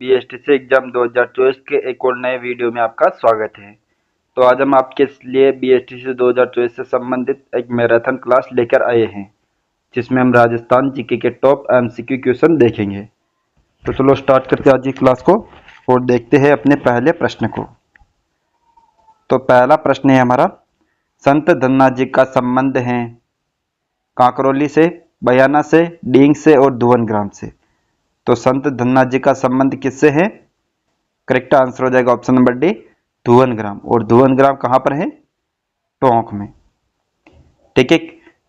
BSTC exam 2024 के एक और नए वीडियो में आपका स्वागत है। तो आज हम आपके लिए बीएसटीसी 2024 से संबंधित एक मैराथन क्लास लेकर आए हैं, जिसमें हम राजस्थान जीके के टॉप एमसीक्यू क्वेश्चन देखेंगे। तो चलो स्टार्ट करते हैं आज की क्लास को और देखते हैं अपने पहले प्रश्न को। तो पहला प्रश्न है हमारा, संत धन्ना जी का संबंध है कांकरोली से, बयाना से, डींग से और धुवनग्राम से। तो संत धन्ना जी का संबंध किससे है? करेक्ट आंसर हो जाएगा ऑप्शन नंबर डी, धुवनग्राम। और धुवनग्राम कहां पर है? टोंक में। ठीक है,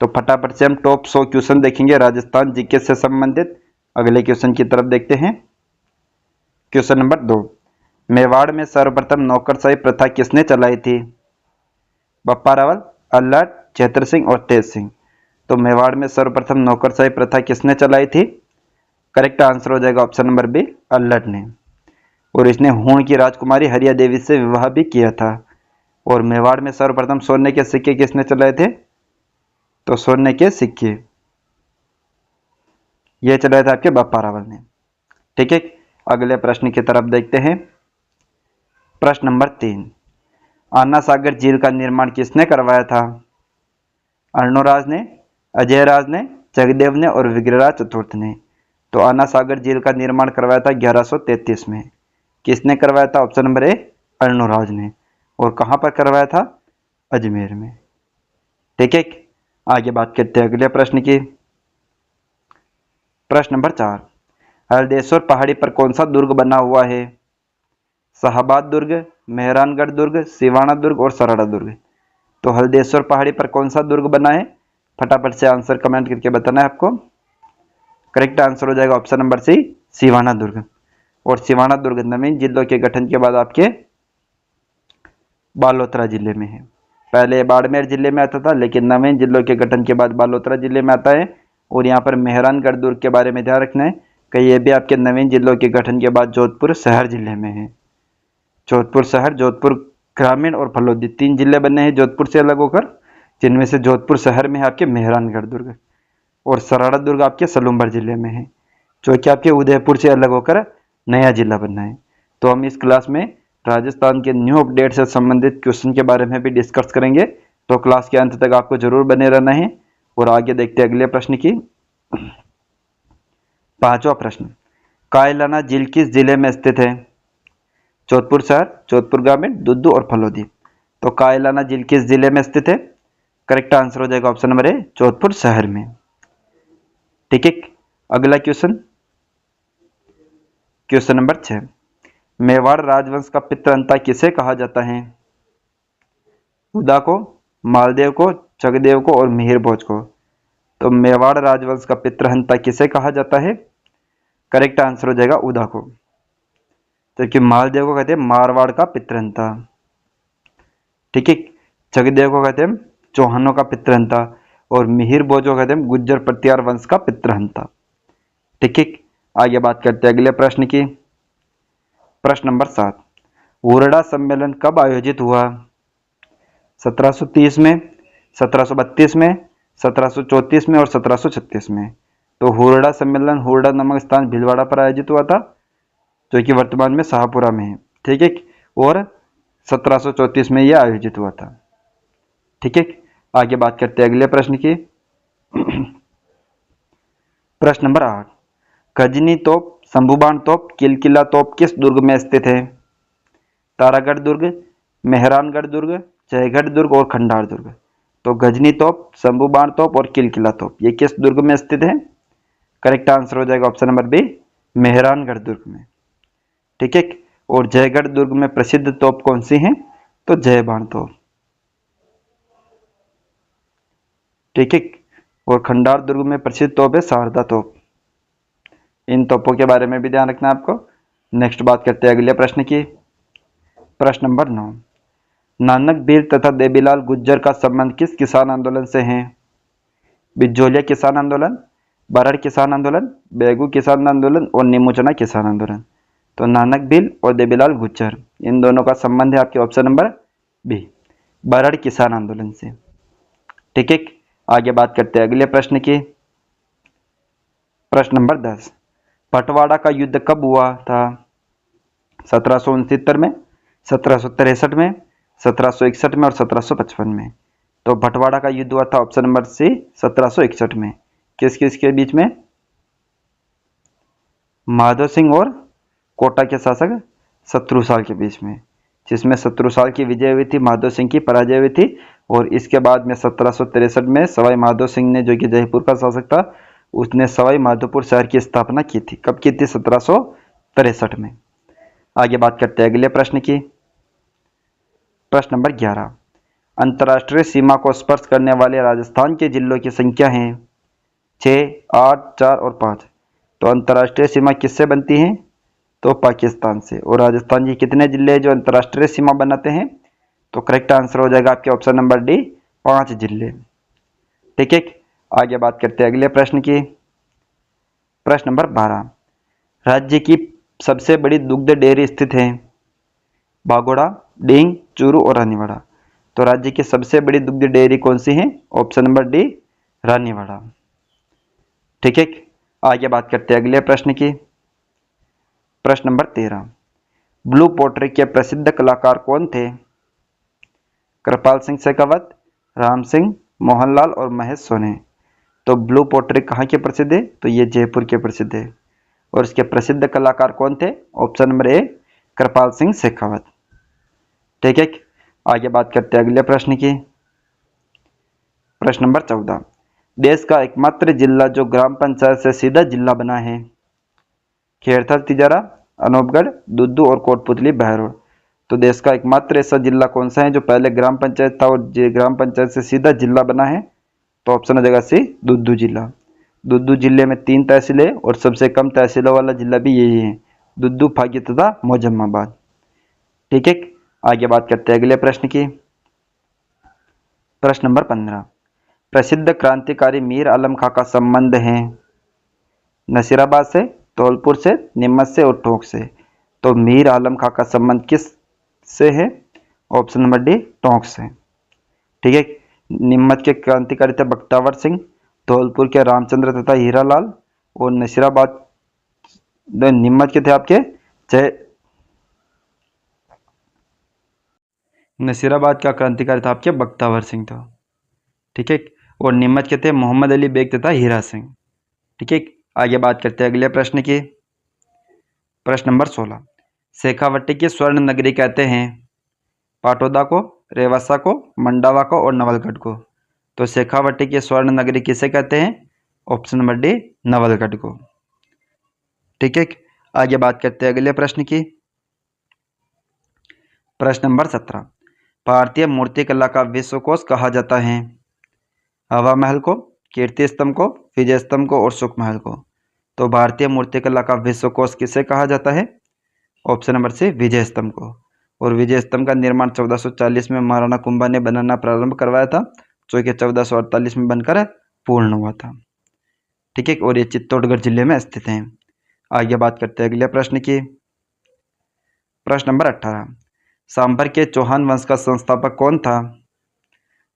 तो फटाफट से हम टॉप 100 क्वेश्चन देखेंगे राजस्थान जीके से संबंधित। अगले क्वेश्चन की तरफ देखते हैं। क्वेश्चन नंबर 2, मेवाड़ में सर्वप्रथम नौकरशाही प्रथा किसने चलाई थी? बप्पा रावल, अल्लट, चैतर सिंह और तेज सिंह। तो मेवाड़ में सर्वप्रथम नौकरशाही प्रथा किसने चलाई थी? करेक्ट आंसर हो जाएगा ऑप्शन नंबर बी, अल्लट ने। और इसने हूण की राजकुमारी हरिया देवी से विवाह भी किया था। और मेवाड़ में सर्वप्रथम सोने के सिक्के किसने चलाए थे? तो सोने के सिक्के ये चलाए थे आपके बप्पा रावल ने। ठीक है, अगले प्रश्न की तरफ देखते हैं। प्रश्न नंबर 3, आना सागर झील का निर्माण किसने करवाया था? अर्णोराज ने, अजय राज ने, जगदेव ने और विग्रहराज चतुर्थ ने। तो आना सागर झील का निर्माण करवाया था 1133 में। किसने करवाया था? ऑप्शन नंबर ए, अर्णोराज ने। और कहां पर करवाया था? अजमेर में। ठीक है, आगे बात करते हैं अगले प्रश्न की। प्रश्न नंबर 4, हरदेश्वर पहाड़ी पर कौन सा दुर्ग बना हुआ है? शाहबाद दुर्ग, मेहरानगढ़ दुर्ग, सिवाना दुर्ग और सराड़ा दुर्ग। तो हरदेश्वर पहाड़ी पर कौन सा दुर्ग बना है? फटाफट से आंसर कमेंट करके बताना है आपको। करेक्ट आंसर हो जाएगा ऑप्शन नंबर सी, सिवाना दुर्ग। और सिवाना दुर्ग नवीन जिलों के गठन के बाद आपके बालोतरा जिले में है। पहले बाड़मेर जिले में आता था, लेकिन नवीन जिलों के गठन के बाद बालोतरा जिले में आता है। और यहाँ पर मेहरानगढ़ दुर्ग के बारे में ध्यान रखना है कि ये भी आपके नवीन जिलों के गठन के बाद जोधपुर शहर जिले में है। जोधपुर शहर, जोधपुर ग्रामीण और फलोदी 3 जिले बने हैं जोधपुर से अलग होकर, जिनमें से जोधपुर शहर में है आपके मेहरानगढ़ दुर्ग। और सराड़ा दुर्ग आपके सलूम्बर जिले में है, जो कि आपके उदयपुर से अलग होकर नया जिला बना है। तो हम इस क्लास में राजस्थान के न्यू अपडेट से संबंधित क्वेश्चन के बारे में भी डिस्कस करेंगे। तो क्लास के अंत तक आपको जरूर बने रहना है। और आगे देखते हैं अगले प्रश्न की। 5वां प्रश्न, कायलाना झील किस जिले में स्थित है? जोधपुर शहर, जोधपुर ग्रामीण, दुद्दू और फलोदी। तो कायलाना झील किस जिले में स्थित है? करेक्ट आंसर हो जाएगा ऑप्शन नंबर ए, जोधपुर शहर में। ठीक है, अगला क्वेश्चन, क्वेश्चन नंबर 6, मेवाड़ राजवंश का पितृहंता किसे कहा जाता है? उदा को, मालदेव को, जगदेव को और मिहिर भोज को। तो मेवाड़ राजवंश का पितृहंता किसे कहा जाता है? करेक्ट आंसर हो जाएगा उदा को। तो कि मालदेव को कहते हैं मारवाड़ का पितृहंता। ठीक है, जगदेव को कहते हैं चौहानों का पितृहंता और मिहिर भोज को कहते हैं गुज्जर प्रतिहार वंश का पितृहंता। ठीक है, आगे बात करते हैं अगले प्रश्न की। प्रश्न नंबर 7, हुरडा सम्मेलन कब आयोजित हुआ? 1730 में, 1732 में, 1734 में और 1736 में। तो हुरडा सम्मेलन हुरडा नामक स्थान भीलवाड़ा पर आयोजित हुआ था, जो कि वर्तमान में शाहपुरा में है। ठीक है, और 1734 में यह आयोजित हुआ था। ठीक है, आगे बात करते हैं अगले प्रश्न की। प्रश्न नंबर 8, खजनी तोप, शंभुबाण तोप, किलकिला तोप किस दुर्ग में स्थित है? तारागढ़ दुर्ग, मेहरानगढ़ दुर्ग, जयगढ़ दुर्ग और खंडार दुर्ग। तो गजनी तोप, शंभुबाण तोप और किलकिला तोप ये किस दुर्ग में स्थित है? करेक्ट आंसर हो जाएगा ऑप्शन नंबर बी, मेहरानगढ़ दुर्ग में। ठीक है, और जयगढ़ दुर्ग में प्रसिद्ध तोप कौन सी है? तो जय बाण तोप। ठीक है, और खंडार दुर्ग में प्रसिद्ध तोप है शारदा तोप। इन तोपों के बारे में भी ध्यान रखना है आपको। नेक्स्ट बात करते हैं अगले प्रश्न की। प्रश्न नंबर 9, नानक बीर तथा देबीलाल गुज्जर का संबंध किस किसान आंदोलन से है? बिजोलिया किसान आंदोलन, बरड़ किसान आंदोलन, बेगू किसान आंदोलन और निमुचना किसान आंदोलन। तो नानक भील और देबीलाल गुज्जर इन दोनों का संबंध है आपके ऑप्शन नंबर बी, बरड़ किसान आंदोलन से। ठीक है, आगे बात करते हैं अगले प्रश्न की। प्रश्न नंबर 10, पटवाड़ा का युद्ध कब हुआ था? 1769 में, 1763 में, 1761 में और 1755 में। तो भटवाड़ा का युद्ध हुआ था ऑप्शन नंबर सी 1761 में। किस किस के बीच में? माधो सिंह और कोटा के शासक शत्रुसाल के बीच में, जिसमें शत्रुसाल की विजय हुई थी, माधो सिंह की पराजय हुई थी। और इसके बाद में 1763 में सवाई माधो सिंह ने, जो कि जयपुर का शासक था, उसने सवाई माधोपुर शहर की स्थापना की थी। कब की थी? 1763 में। आगे बात करते हैं अगले प्रश्न की। प्रश्न नंबर 11, अंतर्राष्ट्रीय सीमा को स्पर्श करने वाले राजस्थान के जिलों की संख्या है 6, 8, 4 और 5। तो अंतर्राष्ट्रीय सीमा किससे बनती है? तो पाकिस्तान से। और राजस्थान के कितने जिले हैं जो अंतर्राष्ट्रीय सीमा बनाते हैं? तो करेक्ट आंसर हो जाएगा आपके ऑप्शन नंबर डी, 5 जिले। ठीक है, आगे बात करते हैं अगले प्रश्न की। प्रश्न नंबर 12, राज्य की सबसे बड़ी दुग्ध डेयरी स्थित है बागोड़ा, डींग, चूरू और रानीवाड़ा। तो राज्य की सबसे बड़ी दुग्ध डेयरी कौन सी है? Option number D, Raniwara. ठीक है, आगे बात करते हैं अगले प्रश्न की। प्रश्न नंबर 13, ब्लू पोट्री के प्रसिद्ध कलाकार कौन थे? कृपाल सिंह शेखावत, राम सिंह, मोहनलाल और महेश सोने। तो ब्लू पोट्री कहाँ के प्रसिद्ध है? तो ये जयपुर के प्रसिद्ध है। और इसके प्रसिद्ध कलाकार कौन थे? ऑप्शन नंबर ए, कृपाल सिंह शेखावत। ठीक है, आगे बात करते हैं अगले प्रश्न की। प्रश्न नंबर 14, देश का एकमात्र जिला जो ग्राम पंचायत से सीधा जिला बना है खेड़थल, तिजारा, अनूपगढ़, दुद्दू और कोटपुतली, बहरोड। तो देश का एकमात्र ऐसा जिला कौन सा है जो पहले ग्राम पंचायत था और ग्राम पंचायत से सीधा जिला बना है? तो ऑप्शन हो जाएगा सी, दुद्दू जिला। दुद्दू जिले में 3 तहसीलें और सबसे कम तहसीलों वाला जिला भी यही है, दुद्दू, फागी तथा मोजम्माबाद। ठीक है, आगे बात करते हैं अगले प्रश्न की। प्रश्न नंबर 15, प्रसिद्ध क्रांतिकारी मीर आलम खां का संबंध है नसीराबाद से, धौलपुर से, नीमच से और टोंक से। तो मीर आलम खां का संबंध किस से है? ऑप्शन नंबर डी, टोंक से। ठीक है, नीमच के क्रांतिकारी थे बख्तावर सिंह, धौलपुर के रामचंद्र तथा हीरालाल और नसीराबाद नीमच के थे आपके जय नसीराबाद का क्रांतिकारी था आपके बख्तावर सिंह था। ठीक है, और नीमच के थे मोहम्मद अली बेग तथा हीरा सिंह। ठीक है, आगे बात करते हैं अगले प्रश्न की। प्रश्न नंबर 16, शेखावटी की स्वर्ण नगरी कहते हैं पाटोदा को, रेवासा को, मंडावा को और नवलगढ़ को। तो शेखावटी की स्वर्ण नगरी किसे कहते हैं? ऑप्शन नंबर डी, नवलगढ़ को। ठीक है, आगे बात करते हैं अगले प्रश्न की। प्रश्न नंबर 17, भारतीय मूर्तिकला का विश्वकोश कहा जाता है हवा महल को, कीर्ति स्तंभ को, विजय स्तंभ को और सुख महल को। तो भारतीय मूर्तिकला का विश्वकोश किसे कहा जाता है? ऑप्शन नंबर सी, विजय स्तंभ को। और विजय स्तंभ का निर्माण 1440 में महाराणा कुंभा ने बनाना प्रारंभ करवाया था, जो कि 1448 में बनकर पूर्ण हुआ था। ठीक है, और ये चित्तौड़गढ़ जिले में स्थित है। आगे बात करते हैं अगले प्रश्न की। प्रश्न नंबर 18, सांभर के चौहान वंश का संस्थापक कौन था?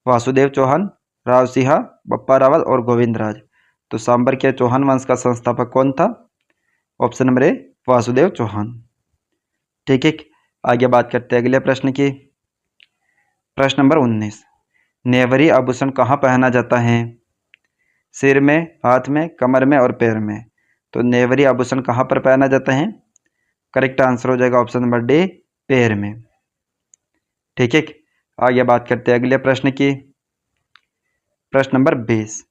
वासुदेव चौहान, राव सिंहा, बप्पा रावल और गोविंद राज। तो सांभर के चौहान वंश का संस्थापक कौन था? Option number A, Vasudev Chauhan. ठीक है, आगे बात करते हैं अगले प्रश्न की। प्रश्न नंबर 19, नेवरी आभूषण कहाँ पहना जाता है? सिर में, हाथ में, कमर में और पैर में। तो नेवरी आभूषण कहाँ पर पहना जाता है? करेक्ट आंसर हो जाएगा ऑप्शन नंबर डी, पैर में। ठीक है, आगे बात करते हैं अगले प्रश्न की। प्रश्न नंबर 20,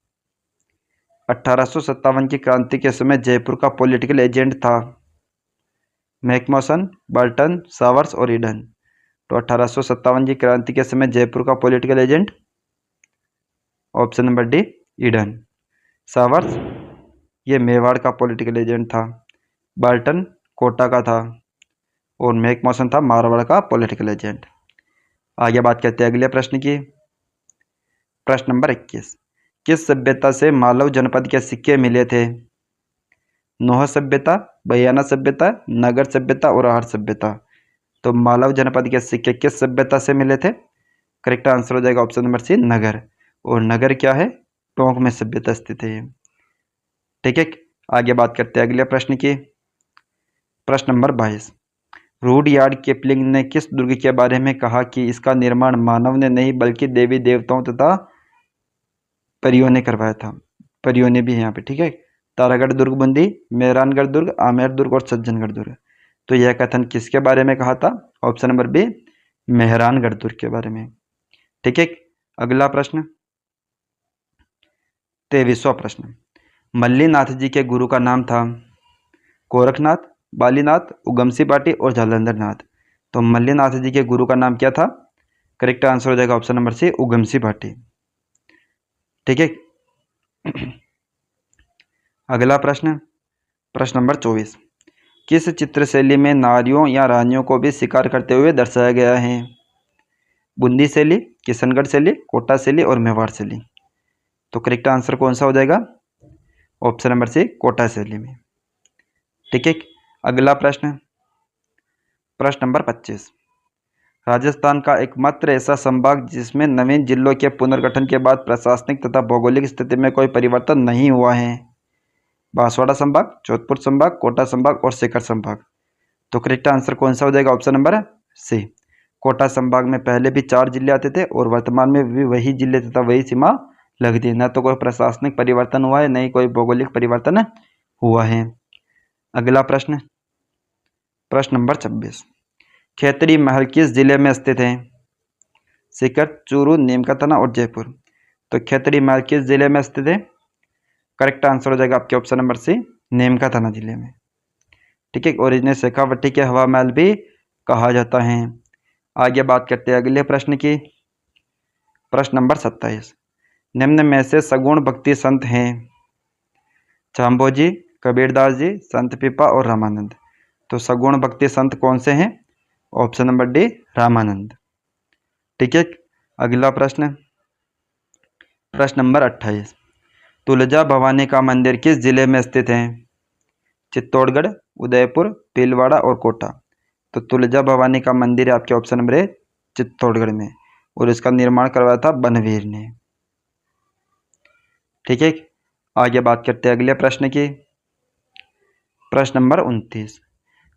1857 की क्रांति के समय जयपुर का पॉलिटिकल एजेंट था मैकमोहन, बर्टन, सावर्स और ईडन। तो 1857 की क्रांति के समय जयपुर का political agent option number D, Eden. Showers ये मेवाड़ का पॉलिटिकल एजेंट था, बर्टन कोटा का था और मैकमोहन था मारवाड़ का पॉलिटिकल एजेंट। आगे बात करते हैं अगले प्रश्न की। प्रश्न नंबर 21, किस सभ्यता से मालव जनपद के सिक्के मिले थे? नोह सभ्यता, बयाना सभ्यता, नगर सभ्यता और आहर सभ्यता। तो मालव जनपद के सिक्के किस सभ्यता से मिले थे? करेक्ट आंसर हो जाएगा ऑप्शन नंबर सी, नगर। और नगर क्या है? टोंक में सभ्यता स्थित है। ठीक है, आगे बात करते हैं अगले प्रश्न की। प्रश्न नंबर 22, रूडयार्ड किपलिंग ने किस दुर्ग के बारे में कहा कि इसका निर्माण मानव ने नहीं बल्कि देवी देवताओं तथा परियों ने करवाया था। परियों ने भी है यहाँ पे, ठीक है। तारागढ़ दुर्ग, बूंदी, मेहरानगढ़ दुर्ग, आमेर दुर्ग और सज्जनगढ़ दुर्ग। तो यह कथन किसके बारे में कहा था? ऑप्शन नंबर बी, मेहरानगढ़ दुर्ग के बारे में, ठीक है। अगला प्रश्न 23वां प्रश्न, मल्लीनाथ जी के गुरु का नाम था गोरखनाथ, बालीनाथ, उगमसी पाटी और जालंधर नाथ। तो मल्लीनाथ जी के गुरु का नाम क्या था? करेक्ट आंसर हो जाएगा ऑप्शन नंबर सी, उगमसी पाटी, ठीक है। अगला प्रश्न, प्रश्न नंबर 24, किस चित्र शैली में नारियों या रानियों को भी शिकार करते हुए दर्शाया गया है? बूंदी शैली, किशनगढ़ शैली, कोटा शैली और मेवाड़ शैली। तो करेक्ट आंसर कौन सा हो जाएगा? ऑप्शन नंबर सी, कोटा शैली में, ठीक है। अगला प्रश्न, प्रश्न नंबर 25, राजस्थान का एकमात्र ऐसा संभाग जिसमें नवीन जिलों के पुनर्गठन के बाद प्रशासनिक तथा भौगोलिक स्थिति में कोई परिवर्तन नहीं हुआ है? बांसवाड़ा संभाग, जोधपुर संभाग, कोटा संभाग और सीकर संभाग। तो करेक्ट आंसर कौन सा हो जाएगा? ऑप्शन नंबर सी, कोटा संभाग में पहले भी 4 जिले आते थे और वर्तमान में भी वही जिले तथा वही सीमा लगती है। न तो कोई प्रशासनिक परिवर्तन हुआ है, न ही कोई भौगोलिक परिवर्तन हुआ है। अगला प्रश्न, प्रश्न नंबर 26, खेतड़ी महल किस जिले में स्थित है? सीकर, चूरू, नीमकाथाना और जयपुर। तो खेतड़ी महल किस जिले में स्थित है? करेक्ट आंसर हो जाएगा आपके ऑप्शन नंबर सी, नीमकाथाना जिले में, ठीक है। और इन्हें शेखावटी के हवा महल भी कहा जाता है। आगे बात करते हैं अगले प्रश्न की। प्रश्न नंबर 27, निम्न में से सगुण भक्ति संत हैं? जाम्बोजी, कबीरदास जी, संत पीपा और रामानंद। तो सगुण भक्ति संत कौन से हैं? ऑप्शन नंबर डी, रामानंद, ठीक है। अगला प्रश्न, प्रश्न नंबर 28, तुलजा भवानी का मंदिर किस जिले में स्थित है? चित्तौड़गढ़, उदयपुर, भीलवाड़ा और कोटा। तो तुलजा भवानी का मंदिर है आपके ऑप्शन नंबर ए, चित्तौड़गढ़ में, और इसका निर्माण करवाया था बनवीर ने, ठीक है। आगे बात करते हैं अगले प्रश्न की। प्रश्न नंबर 29,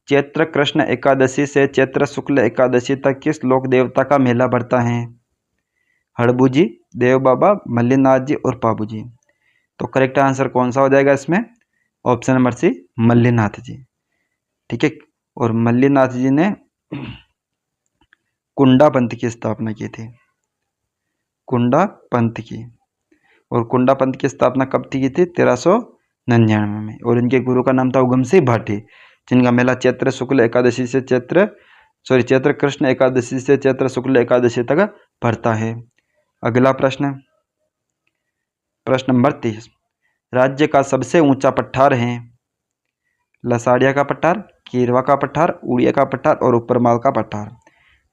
चैत्र कृष्ण एकादशी से चैत्र शुक्ल एकादशी तक किस लोक देवता का मेला भरता है? हड़बू जी, देव बाबा, मल्लीनाथ जी और पाबू जी। तो करेक्ट आंसर कौन सा हो जाएगा इसमें? ऑप्शन नंबर सी, मल्लीनाथ जी, ठीक है। और मल्लीनाथ जी ने कुंडा पंथ की स्थापना की थी, कुंडा पंथ की। और कुंडा पंथ की स्थापना कब की थी? 1399 में। और इनके गुरु का नाम था उगमसिंह भाटी, जिनका मेला चैत्र कृष्ण एकादशी से चैत्र शुक्ल एकादशी तक भरता है। अगला प्रश्न, प्रश्न नंबर 30, राज्य का सबसे ऊंचा पठार है? लसाड़िया का पठार, कीरवा का पठार, उड़िया का पठार और ऊपरमाल का पठार।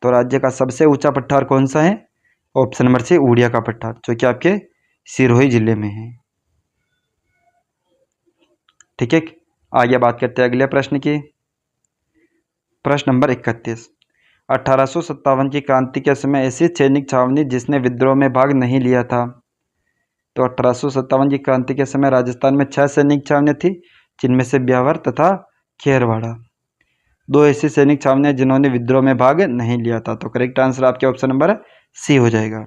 तो राज्य का सबसे ऊंचा पठार कौन सा है? ऑप्शन नंबर सी, उड़िया का पठार, जो कि आपके सिरोही जिले में है, ठीक है। आगे बात करते हैं अगले प्रश्न की। प्रश्न नंबर 31, 1857 की क्रांति के समय ऐसी सैनिक छावनी जिसने विद्रोह में भाग नहीं लिया था? तो 1857 की क्रांति के समय राजस्थान में 6 सैनिक छावनियाँ थी, जिनमें से ब्यावर तथा खेरवाड़ा 2 ऐसी सैनिक छावनियाँ जिन्होंने विद्रोह में भाग नहीं लिया था। तो करेक्ट आंसर आपके ऑप्शन नंबर सी हो जाएगा,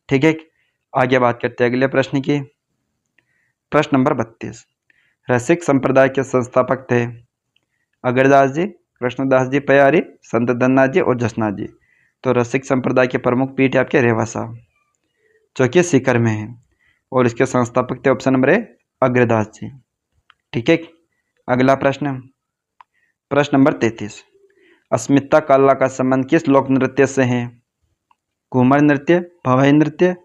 ठीक है। आगे बात करते हैं अगले प्रश्न की। प्रश्न नंबर 32, रसिक संप्रदाय के संस्थापक थे? अगरदास जी, कृष्णदास जी पयारी, संत धननाथ जी और जसनाथ जी। तो रसिक संप्रदाय के प्रमुख पीठ है आपके रेवासा, जो कि सीकर में है, और इसके संस्थापक थे ऑप्शन नंबर ए, अग्रदास जी, ठीक है। अगला प्रश्न, प्रश्न नंबर 33, अस्मिता काला का संबंध किस लोक नृत्य से है? घूमर नृत्य, भवाई नृत्य,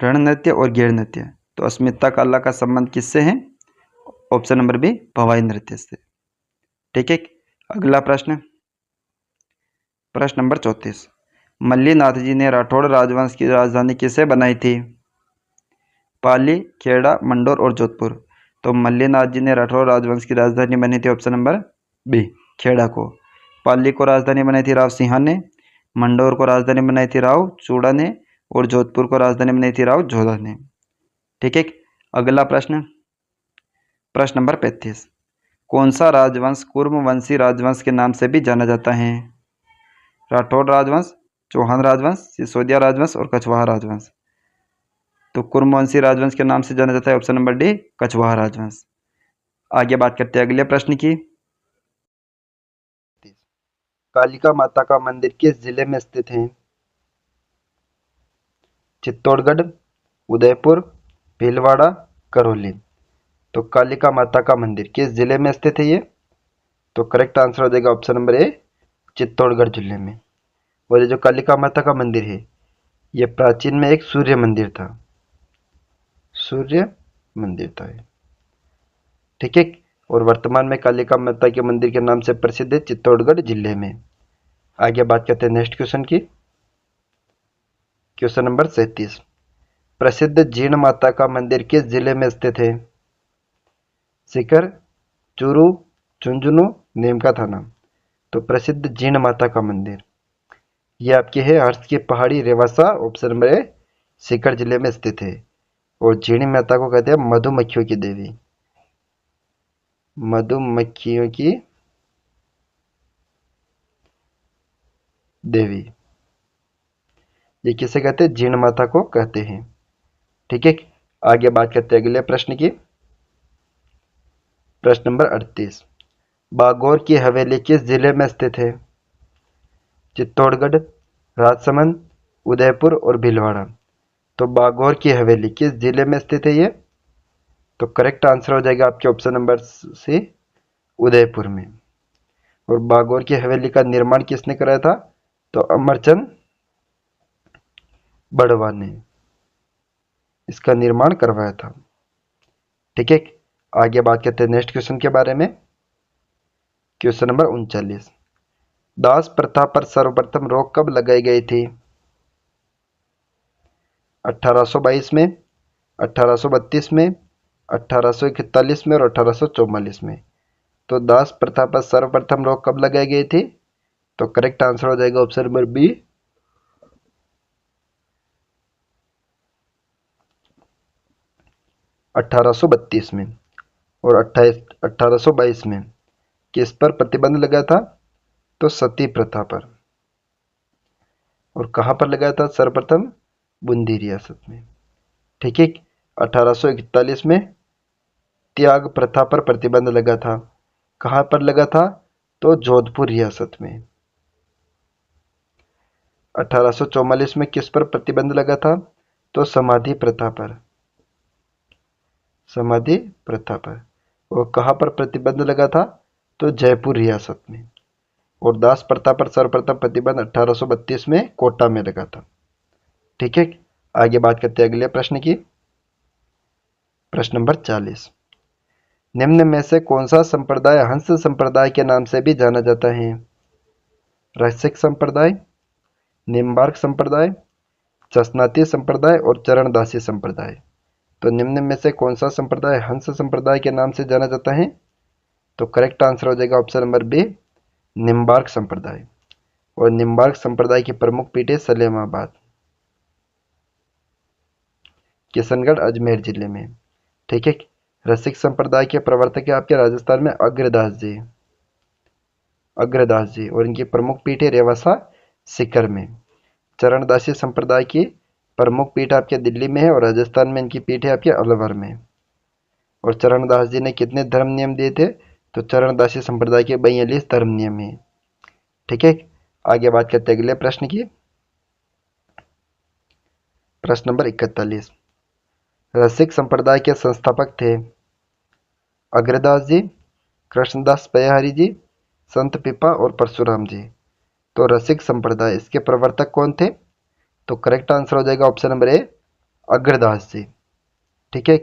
रण नृत्य और गैर नृत्य। तो अस्मिता काला का संबंध किससे है? ऑप्शन नंबर बी, भवाई नृत्य से, ठीक है। अगला प्रश्न, प्रश्न नंबर 34, मल्लीनाथ जी ने राठौड़ राजवंश की राजधानी किसे बनाई थी? पाली, खेड़ा, मंडोर और जोधपुर। तो मल्लीनाथ जी ने राठौड़ राजवंश की राजधानी बनी थी ऑप्शन नंबर बी, खेड़ा को। पाली को राजधानी बनाई थी राव सिंहा ने, मंडोर को राजधानी बनाई थी राव चूड़ा ने, और जोधपुर को राजधानी बनाई थी राव जोधा ने, ठीक है। अगला प्रश्न, प्रश्न नंबर 35, कौन सा राजवंश कुर्मवंशी राजवंश के नाम से भी जाना जाता है? राठौड़ राजवंश, चौहान राजवंश, सिसोदिया राजवंश और कछवाहा राजवंश। तो कुर्मवंशी राजवंश के नाम से जाना जाता है ऑप्शन नंबर डी, कछवाहा राजवंश। आगे बात करते हैं अगले प्रश्न की। कालिका माता का मंदिर किस जिले में स्थित है? चित्तौड़गढ़, उदयपुर, भीलवाड़ा, करौली। तो कालिका माता का मंदिर किस जिले में स्थित है ये? तो करेक्ट आंसर हो जाएगा ऑप्शन नंबर ए, चित्तौड़गढ़ जिले में। और ये जो कालिका माता का मंदिर है ये प्राचीन में एक सूर्य मंदिर था, सूर्य मंदिर था ये, ठीक है। और वर्तमान में कालिका माता के मंदिर के नाम से प्रसिद्ध है चित्तौड़गढ़ जिले में। आगे बात करते हैं नेक्स्ट क्वेश्चन की। क्वेश्चन नंबर 37, प्रसिद्ध जीण माता का मंदिर किस जिले में स्थित है? सीकर, चूरू, झुंझुनू, नीमका थाना। तो प्रसिद्ध जीण माता का मंदिर ये आपके है हर्ष की पहाड़ी, Rewasa. Option number A, Sikar जिले में स्थित है। और जीणी माता को कहते हैं मधुमक्खियों की देवी, मधुमक्खियों की देवी। ये किसे कहते हैं? जीण माता को कहते हैं, ठीक है। आगे बात करते हैं अगले प्रश्न की। प्रश्न नंबर 38, बागौर की हवेली किस जिले में स्थित है? चित्तौड़गढ़, राजसमंद, उदयपुर और भीलवाड़ा। तो बागौर की हवेली किस जिले में स्थित है ये? तो करेक्ट आंसर हो जाएगा आपके ऑप्शन नंबर सी, उदयपुर में। और बागौर की हवेली का निर्माण किसने कराया था? तो अमरचंद बड़वा ने इसका निर्माण करवाया था, ठीक है। आगे बात करते हैं नेक्स्ट क्वेश्चन के बारे में। क्वेश्चन नंबर 39, दास प्रथा पर सर्वप्रथम रोक कब लगाई गई थी? 1822 में, 1832 में, 1841 में और 1844 में। तो दास प्रथा पर सर्वप्रथम रोक कब लगाई गई थी? तो करेक्ट आंसर हो जाएगा ऑप्शन नंबर बी, 1832 में। और 1822 में किस पर प्रतिबंध लगा था? तो सती प्रथा पर। और कहां पर लगाया था सर्वप्रथम? बूंदी रियासत में, ठीक है। 1841 में त्याग प्रथा पर प्रतिबंध लगा था। कहां पर लगा था? तो जोधपुर रियासत में। 1844 में किस पर प्रतिबंध लगा था? तो समाधि प्रथा पर, समाधि प्रथा पर। और कहां पर प्रतिबंध लगा था? तो जयपुर रियासत में। और दास प्रथा पर सर्वप्रथम प्रतिबंध 1832 में कोटा में लगा था, ठीक है। आगे बात करते हैं अगले प्रश्न की। प्रश्न नंबर 40, निम्न में से कौन सा संप्रदाय हंस संप्रदाय के नाम से भी जाना जाता है? रसिक संप्रदाय, निम्बार्क संप्रदाय, चस्नाती संप्रदाय और चरणदासी संप्रदाय। तो निम्न में से कौन सा संप्रदाय हंस संप्रदाय के नाम से जाना जाता है? तो करेक्ट आंसर हो जाएगा ऑप्शन नंबर बी, निम्बार्क संप्रदाय। और निम्बार्क संप्रदाय की प्रमुख पीठ है सलेमाबाद, किशनगढ़, अजमेर जिले में, ठीक है। रसिक संप्रदाय के प्रवर्तक है आपके राजस्थान में अग्रदास जी, अग्रदास जी। और इनकी प्रमुख पीठ है रेवासा, सीकर में। चरणदासी संप्रदाय की प्रमुख पीठ आपके दिल्ली में है और राजस्थान में इनकी पीठ है आपके अलवर में। और चरणदास जी ने कितने धर्म नियम दिए थे? तो चरणदासी संप्रदाय के 42 धर्म नियम है, ठीक है। आगे बात करते हैं अगले प्रश्न की। प्रश्न नंबर 41, रसिक संप्रदाय के संस्थापक थे? अग्रदास जी, कृष्णदास पयाहरी जी, संत पिपा और परशुराम जी। तो रसिक संप्रदाय इसके प्रवर्तक कौन थे? तो करेक्ट आंसर हो जाएगा ऑप्शन नंबर ए, अग्रदास जी, ठीक है।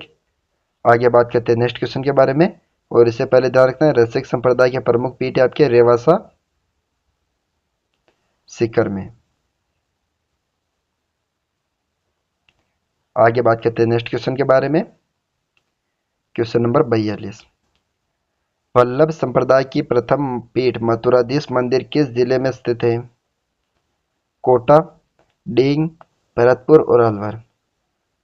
आगे बात करते हैं नेक्स्ट क्वेश्चन के बारे में। और इससे पहले ध्यान रखना है रसिक संप्रदाय के प्रमुख पीठ है आपके रेवासा, सीकर में। आगे बात करते हैं नेक्स्ट क्वेश्चन के बारे में। क्वेश्चन नंबर 42, वल्लभ संप्रदाय की प्रथम पीठ मथुराधीश मंदिर किस जिले में स्थित है? कोटा, डींग, भरतपुर और अलवर।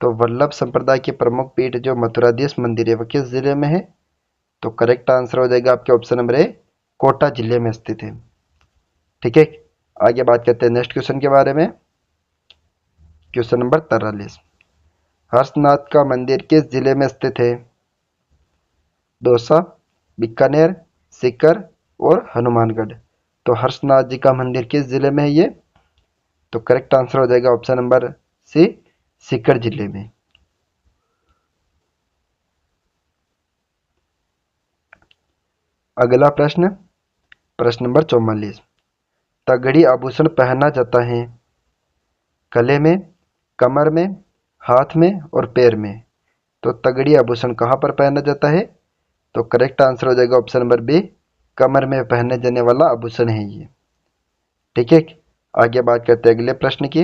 तो वल्लभ संप्रदाय की प्रमुख पीठ जो मथुराधीश मंदिर है वो किस जिले में है? तो करेक्ट आंसर हो जाएगा आपके ऑप्शन नंबर ए, कोटा जिले में स्थित है। ठीक है, आगे बात करते हैं नेक्स्ट क्वेश्चन के बारे में। क्वेश्चन नंबर 43, हर्षनाथ का मंदिर किस जिले में स्थित है? दौसा, बीकानेर, सीकर और हनुमानगढ़। तो हर्षनाथ जी का मंदिर किस जिले में है ये? तो करेक्ट आंसर हो जाएगा ऑप्शन नंबर सी, सीकर जिले में। अगला प्रश्न, प्रश्न नंबर 44, तगड़ी आभूषण पहना जाता है गले में, कमर में, हाथ में और पैर में। तो तगड़ी आभूषण कहाँ पर पहना जाता है? तो करेक्ट आंसर हो जाएगा ऑप्शन नंबर बी, कमर में पहने जाने वाला आभूषण है ये। ठीक है, आगे बात करते हैं अगले प्रश्न की।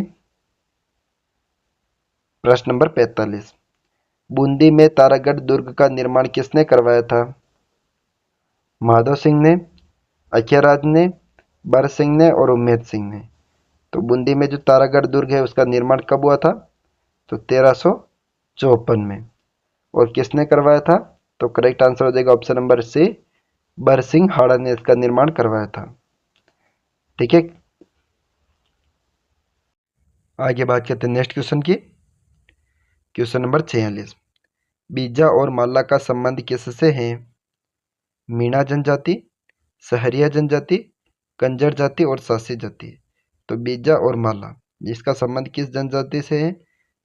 प्रश्न नंबर 45, बूंदी में तारागढ़ दुर्ग का निर्माण किसने करवाया था? माधव सिंह ने, अखियाराज ने, बर सिंह ने और उम्मेद सिंह ने। तो बूंदी में जो तारागढ़ दुर्ग है उसका निर्माण कब हुआ था? तो 1354 में। और किसने करवाया था? तो करेक्ट आंसर हो जाएगा ऑप्शन नंबर सी, बरसिंह हाड़ा ने इसका निर्माण करवाया था। ठीक है, आगे बात करते हैं नेक्स्ट क्वेश्चन की। क्वेश्चन नंबर 46, बीजा और माला का संबंध किससे है? मीणा जनजाति, सहरिया जनजाति, कंजर जाति और सासी जाति। तो बीजा और माला, इसका संबंध किस जनजाति से है?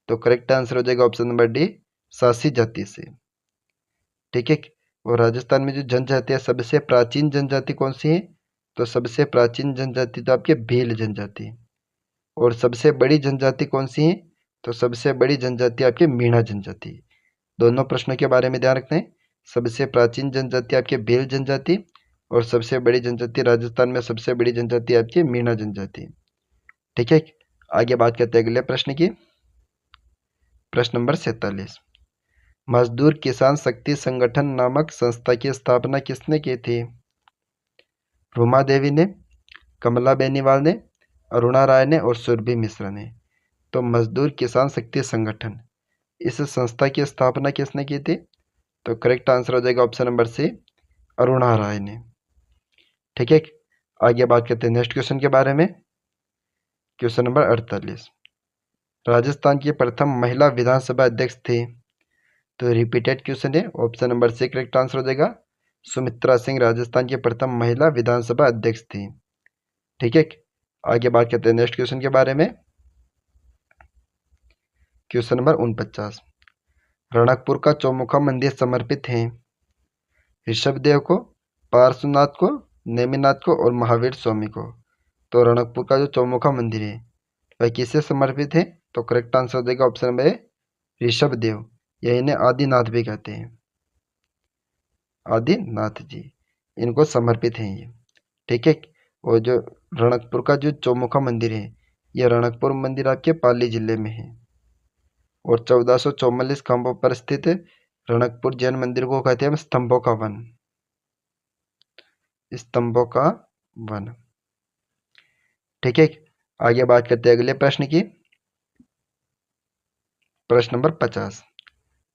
तो करेक्ट आंसर हो जाएगा ऑप्शन नंबर डी, सासी जाति से। ठीक है, और राजस्थान में जो जनजाति है सबसे प्राचीन जनजाति कौन सी है? तो सबसे प्राचीन जनजाति तो आपके भील जनजाति। और सबसे बड़ी जनजाति कौन सी है? तो सबसे बड़ी जनजाति आपकी मीणा जनजाति। दोनों प्रश्नों के बारे में ध्यान रखना है। सबसे प्राचीन जनजाति आपके भील जनजाति और सबसे बड़ी जनजाति राजस्थान में सबसे बड़ी जनजाति आपकी मीणा जनजाति। ठीक है, आगे बात करते हैं अगले प्रश्न की। प्रश्न नंबर 47, मजदूर किसान शक्ति संगठन नामक संस्था की स्थापना किसने की थी? रूमा देवी ने, कमला बेनीवाल ने, अरुणा राय ने और सुरभि मिश्रा ने। तो मजदूर किसान शक्ति संगठन, इस संस्था की स्थापना किसने की थी? तो करेक्ट आंसर हो जाएगा ऑप्शन नंबर सी, अरुणा राय ने। ठीक है, आगे बात करते हैं नेक्स्ट क्वेश्चन के बारे में। क्वेश्चन नंबर 48, राजस्थान की प्रथम महिला विधानसभा अध्यक्ष थी? तो रिपीटेड क्वेश्चन है, option number C correct answer हो जाएगा, सुमित्रा सिंह राजस्थान की प्रथम महिला विधानसभा अध्यक्ष थी। ठीक है, आगे बात करते हैं नेक्स्ट क्वेश्चन के बारे में। क्वेश्चन नंबर 49, रणकपुर का चौमुखा मंदिर समर्पित है ऋषभदेव को, पार्श्वनाथ को, नेमिनाथ को और महावीर स्वामी को। तो रणकपुर का जो चौमुखा मंदिर है वह किससे समर्पित है? तो करेक्ट आंसर हो जाएगा ऑप्शन नंबर ए, ऋषभदेव, या इन्हें आदिनाथ भी कहते हैं, आदिनाथ जी इनको समर्पित हैं ये। ठीक है, और जो रणकपुर का जो चौमुखा मंदिर है यह रणकपुर मंदिर आपके पाली जिले में है और 1444 खंभों पर स्थित रणकपुर जैन मंदिर को कहते हैं स्तंभों का वन, स्तंभों का वन। ठीक है, आगे बात करते हैं अगले प्रश्न की। प्रश्न नंबर 50,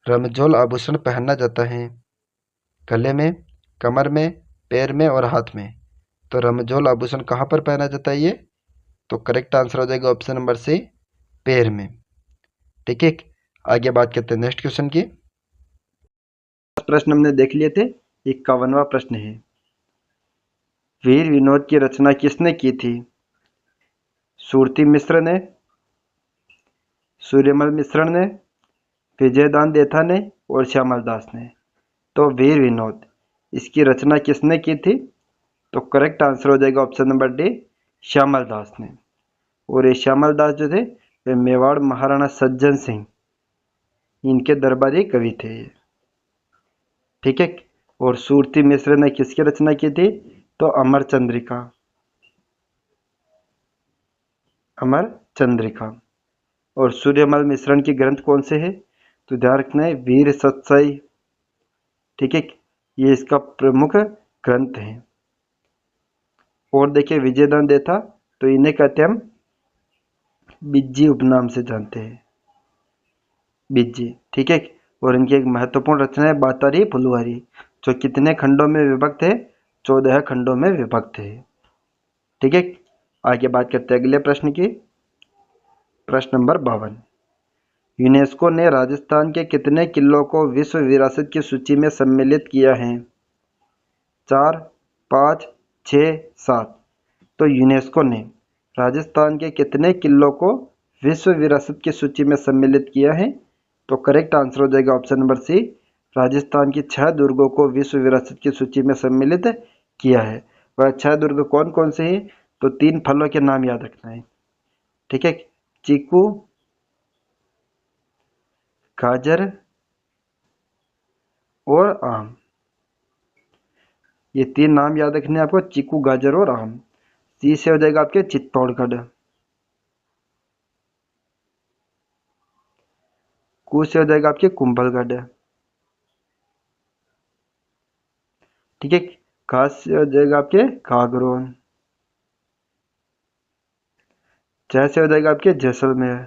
रमजोल आभूषण पहना जाता है गले में, कमर में, पैर में और हाथ में। तो रमजोल आभूषण कहाँ पर पहना जाता है ये? तो करेक्ट आंसर हो जाएगा ऑप्शन नंबर सी, पैर में। ठीक है, आगे बात करते हैं नेक्स्ट क्वेश्चन की। प्रश्न हमने देख लिए थे, 51वां प्रश्न है, वीर विनोद की रचना किसने की थी? सुरती मिश्र ने, सूर्यमल मिश्रण ने, विजयदान देथा ने और श्यामल दास ने। तो वीर विनोद, इसकी रचना किसने की थी? तो करेक्ट आंसर हो जाएगा ऑप्शन नंबर डी, श्यामल दास ने। और ये श्यामल दास जो थे वे मेवाड़ महाराणा सज्जन सिंह इनके दरबारी कवि थे। ठीक है, और सुरती मिश्र ने किसकी रचना की थी? तो अमर चंद्रिका, अमर चंद्रिका। और सूर्यमल मिश्रण की ग्रंथ कौन से है? तो ध्यान रखना है, वीर सत्साई। ठीक है, ये इसका प्रमुख ग्रंथ है। और देखिए विजयदान देथा, तो इन्हें कहते हैं हम बिज्जी उपनाम से जानते हैं, बिज्जी। ठीक है, और इनकी एक महत्वपूर्ण रचना है बातारी फुलवारी। जो कितने खंडों में विभक्त है? 14 खंडों में विभक्त है। ठीक है, आगे बात करते हैं अगले प्रश्न की। प्रश्न नंबर 52। यूनेस्को ने राजस्थान के कितने किलों को विश्व विरासत की सूची में सम्मिलित किया है? 4, 5, 6, 7। तो यूनेस्को ने राजस्थान के कितने किलों को विश्व विरासत की सूची में सम्मिलित किया है? तो करेक्ट आंसर हो जाएगा ऑप्शन नंबर सी, राजस्थान की 6 दुर्गों को विश्व विरासत की सूची में सम्मिलित किया है। वह 6 दुर्ग कौन कौन से हैं? तो 3 फलों के नाम याद रखना है। ठीक है, चीकू, गाजर और आम। ये 3 नाम याद रखने हैं आपको, चीकू, गाजर और आम। सी से हो जाएगा आपके चित्तौड़गढ़। कू से हो जाएगा आपके कुंभलगढ़। ठीक है, खा से हो जाएगा आपके खागरोन। च से हो जाएगा आपके जैसलमेर।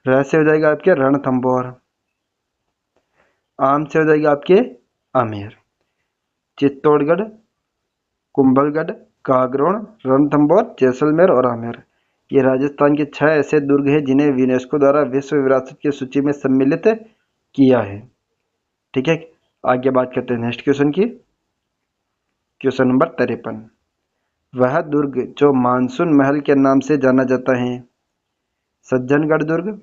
र से हो जाएगा आपके रणथंभौर। आम से हो जाएगा आपके आमेर। चित्तौड़गढ़, कुंभलगढ़, कागरोन, रणथंभौर, जैसलमेर और आमेर, ये राजस्थान के 6 ऐसे दुर्ग हैं जिन्हें यूनेस्को द्वारा विश्व विरासत की सूची में सम्मिलित किया है। ठीक है, आगे बात करते हैं नेक्स्ट क्वेश्चन की। Question number 53। वह दुर्ग जो मानसून महल के नाम से जाना जाता है? सज्जनगढ़ दुर्ग,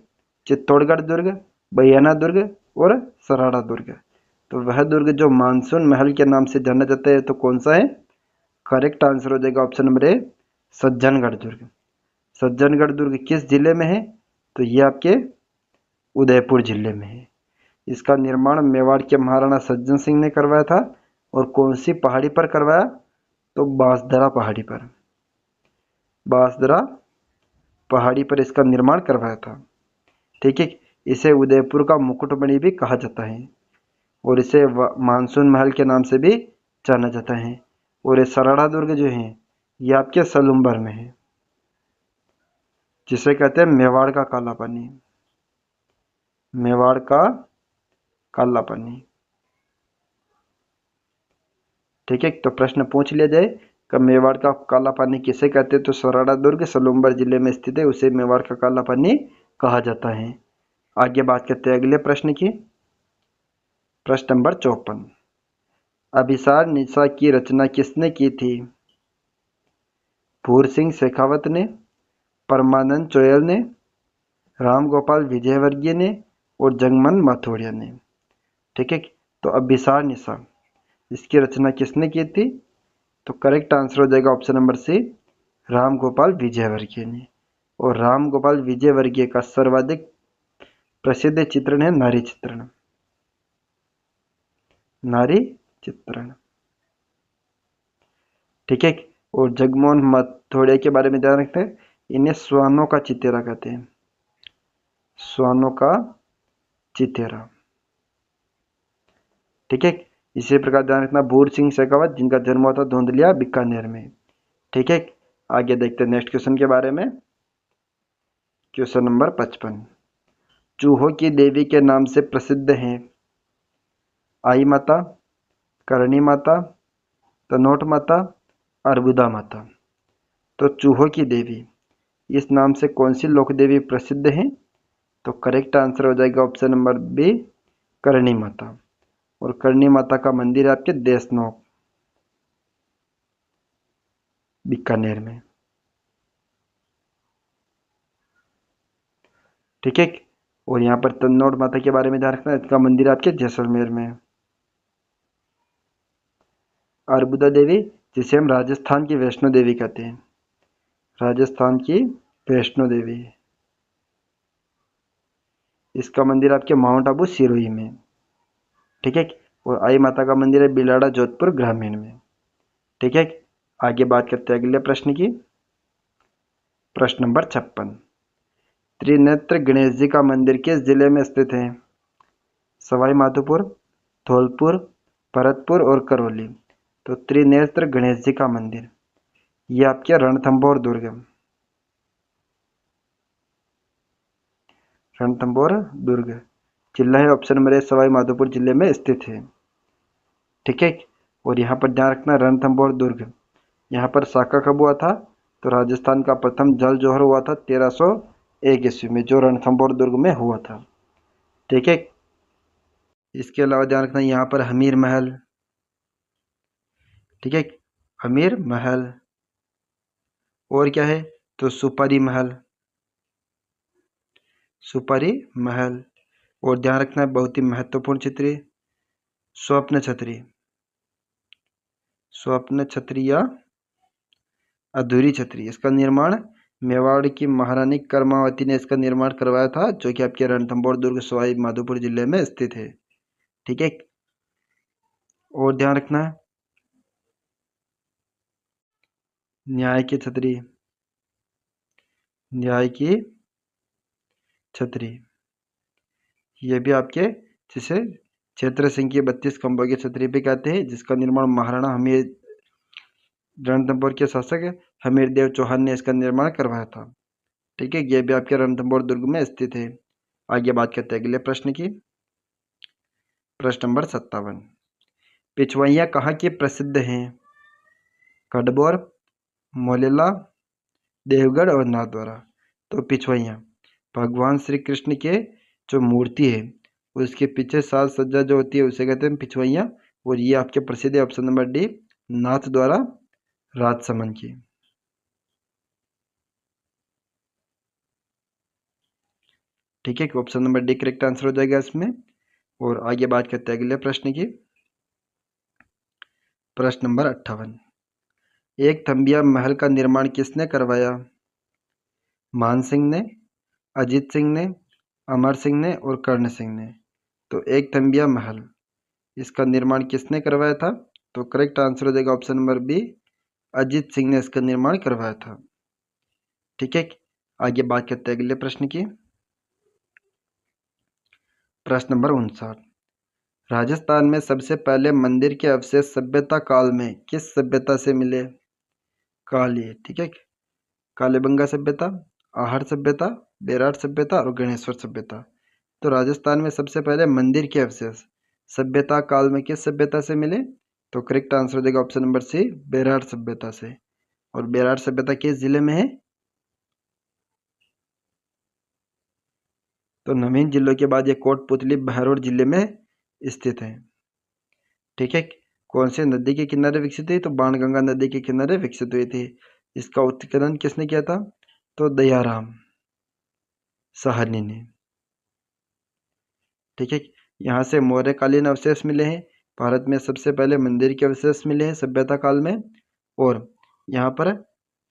चित्तौड़गढ़ दुर्ग, बयाना दुर्ग और सराड़ा दुर्ग। तो वह दुर्ग जो मानसून महल के नाम से जाना जाता है तो कौन सा है? करेक्ट आंसर हो जाएगा ऑप्शन नंबर ए, सज्जनगढ़ दुर्ग। सज्जनगढ़ दुर्ग किस जिले में है? तो ये आपके उदयपुर जिले में है। इसका निर्माण मेवाड़ के महाराणा सज्जन सिंह ने करवाया था। और कौन सी पहाड़ी पर करवाया? तो बांसदरा पहाड़ी पर। बांसदरा पहाड़ी पर इसका निर्माण करवाया था। ठीक है, इसे उदयपुर का मुकुटमणि भी कहा जाता है और इसे मानसून महल के नाम से भी जाना जाता है। और ये सराड़ा दुर्ग जो है ये आपके सलुम्बर में है, जिसे कहते हैं मेवाड़ का काला पानी। मेवाड़ का काला पानी। ठीक है, तो प्रश्न पूछ लिया जाए कि मेवाड़ का काला पानी किसे कहते हैं? तो सराड़ा दुर्ग सलुम्बर जिले में स्थित है, उसे मेवाड़ का काला पानी कहा जाता है। आगे बात करते हैं अगले प्रश्न की। प्रश्न नंबर 54। अभिसार निशा की रचना किसने की थी? भूर सिंह शेखावत ने, परमानंद चोयल ने, राम गोपाल विजयवर्गीय ने और जगमन माथुरिया ने। ठीक है, तो अभिसार निशा इसकी रचना किसने की थी? तो करेक्ट आंसर हो जाएगा option number C, Ram Gopal Vijayvargiya ने। और राम गोपाल विजयवर्गीय का सर्वाधिक प्रसिद्ध चित्रण है नारी चित्रण। नारी चित्रण। ठीक है, और जगमोहन माथुरिया के बारे में ध्यान रखते हैं, इन्हें श्वानों का चितेरा कहते हैं। श्वानों का चितेरा। ठीक है, इसी प्रकार ध्यान रखना भूर सिंह शेखावत जिनका जन्म हुआ था धुंधलिया बीकानेर में। ठीक है, आगे देखते हैं नेक्स्ट क्वेश्चन के बारे में। Question number 55। चूहों की देवी के नाम से प्रसिद्ध हैं आई माता, करणी माता, तनोट माता, अर्बुदा माता। तो चूहों की देवी इस नाम से कौन सी लोक देवी प्रसिद्ध है? तो करेक्ट आंसर हो जाएगा option number B, Karni Mata. और करणी माता का मंदिर है आपके देशनोक बीकानेर में। ठीक है, और यहाँ पर तन्नौट माता के बारे में ध्यान रखना, इसका मंदिर आपके जैसलमेर में। अर्बुदा देवी जिसे हम राजस्थान की वैष्णो देवी कहते हैं, राजस्थान की वैष्णो देवी, इसका मंदिर आपके माउंट आबू सिरोही में। ठीक है, और आई माता का मंदिर है बिलाड़ा जोधपुर ग्रामीण में। ठीक है, आगे बात करते हैं अगले प्रश्न की। प्रश्न नंबर 56। त्रिनेत्र गणेश जी का मंदिर किस जिले में स्थित है? सवाई माधोपुर, धौलपुर, भरतपुर और करौली। तो त्रिनेत्र गणेश जी का मंदिर ये आपके रणथंभौर दुर्ग, रणथंभौर दुर्ग जिला है ऑप्शन नंबर ए सवाई माधोपुर जिले में स्थित है। ठीक है। और यहाँ पर ध्यान रखना रणथंभौर दुर्ग, यहाँ पर साका कब हुआ था? तो राजस्थान का प्रथम जल जौहर हुआ था 1301 ईस्वी में, जो रणथंभौर दुर्ग में हुआ था। ठीक है। इसके अलावा ध्यान रखना यहाँ पर हमीर महल, ठीक है, हमीर महल। और क्या है? तो सुपारी महल, सुपारी महल। और ध्यान रखना बहुत ही महत्वपूर्ण छतरी, स्वप्न छतरी, स्वप्न छतरी या अधूरी छतरी। इसका निर्माण मेवाड़ की महारानी कर्मावती ने इसका निर्माण करवाया था, जो कि आपके रणथंभौर दुर्ग सवाई माधोपुर जिले में स्थित है। ठीक है। और ध्यान रखना न्याय की छतरी, न्याय की छतरी, ये भी आपके जिसे क्षेत्र सिंह की 32 खंभों की छतरी भी कहते हैं, जिसका निर्माण महाराणा हमीर रणथंभौर के शासक हमीर देव चौहान ने इसका निर्माण करवाया था। ठीक है। ये भी आपके रणथंभौर दुर्ग में स्थित है। आगे बात करते हैं अगले प्रश्न की। प्रश्न नंबर 57, पिछवैया कहाँ की प्रसिद्ध हैं? कटबोर, मोलेला, देवगढ़ और नाथद्वारा। तो पिछवैया भगवान श्री कृष्ण के जो मूर्ति है उसके पीछे साज सज्जा जो होती है उसे कहते हैं पिछवैया। और ये आपके प्रसिद्ध है option number D Nathdwara Rajsamand की। ठीक है। Option number D correct answer हो जाएगा इसमें। और आगे बात करते हैं अगले प्रश्न की। प्रश्न नंबर 58, एक थंबिया महल का निर्माण किसने करवाया? मान सिंह ने, अजीत सिंह ने, अमर सिंह ने और कर्ण सिंह ने। तो एक थंबिया महल, इसका निर्माण किसने करवाया था? तो करेक्ट आंसर हो जाएगा option number B Ajit Singh ने इसका निर्माण करवाया था। ठीक है। आगे बात करते हैं अगले प्रश्न की। प्रश्न नंबर 59, राजस्थान में सबसे पहले मंदिर के अवशेष सभ्यता काल में किस सभ्यता से मिले? काली, ठीक है, कालीबंगा सभ्यता, आहड़ सभ्यता, बेराट सभ्यता और गणेश्वर सभ्यता। तो राजस्थान में सबसे पहले मंदिर के अवशेष सभ्यता काल में किस सभ्यता से मिले? तो करेक्ट आंसर हो जाएगा ऑप्शन नंबर सी बेराट सभ्यता से। और बेराट सभ्यता किस जिले में है? तो नवीन जिलों के बाद ये कोटपुतली बहरोड जिले में स्थित है। ठीक है। कौन से नदी के किनारे विकसित हुई? तो बाणगंगा नदी के किनारे विकसित हुई थी। इसका उत्खनन किसने किया था? तो दयाराम साहनी ने। ठीक है। यहाँ से मौर्यकालीन अवशेष मिले हैं। भारत में सबसे पहले मंदिर के अवशेष मिले हैं सभ्यता काल में। और यहाँ पर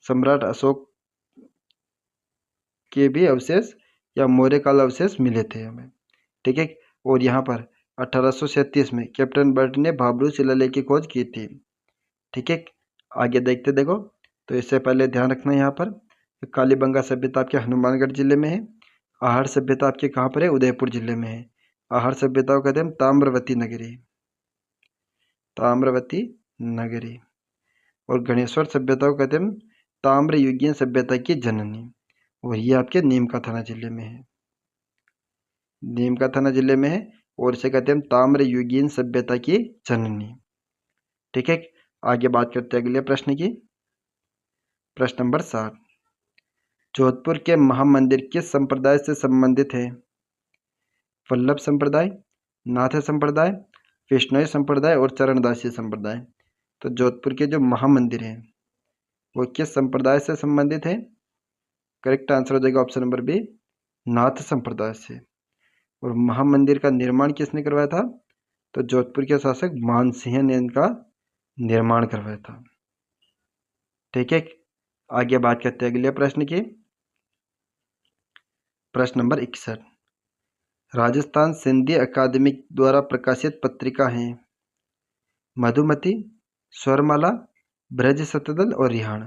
सम्राट अशोक के भी अवशेष या मौर्यकाल अवशेष मिले थे हमें। ठीक है। और यहाँ पर 1837 में कैप्टन बर्ट ने भाब्रू शिलालेख की खोज की थी। ठीक है। आगे देखते देखो। तो इससे पहले ध्यान रखना यहाँ पर कालीबंगा सभ्यता आपके हनुमानगढ़ जिले में है। आहड़ सभ्यता आपके कहाँ पर है? उदयपुर जिले में है। आहड़ सभ्यता को कहते हैं ताम्रवती नगरी, ताम्रवती नगरी। और गणेश्वर सभ्यता को कहते हैं ताम्रयुगीन सभ्यता की जननी। और ये आपके नीमका थाना जिले में है, नीमका थाना जिले में है। और इसे कहते हैं ताम्रयुगीन सभ्यता की जननी। ठीक है। आगे बात करते हैं अगले प्रश्न की। प्रश्न नंबर 7, जोधपुर के महामंदिर किस संप्रदाय से संबंधित है? वल्लभ संप्रदाय, नाथ संप्रदाय, वैष्णव संप्रदाय और चरणदासी संप्रदाय। तो जोधपुर के जो महामंदिर हैं वो किस संप्रदाय से संबंधित है? करेक्ट आंसर हो जाएगा ऑप्शन नंबर बी नाथ संप्रदाय से। और महामंदिर का निर्माण किसने करवाया था? तो जोधपुर के शासक मानसिंह ने इनका निर्माण करवाया था। ठीक है। आगे बात करते हैं अगले प्रश्न की। प्रश्न नंबर 61, राजस्थान सिंधी अकादमी द्वारा प्रकाशित पत्रिका हैं मधुमती, स्वरमाला, ब्रज शतदल और रिहाण।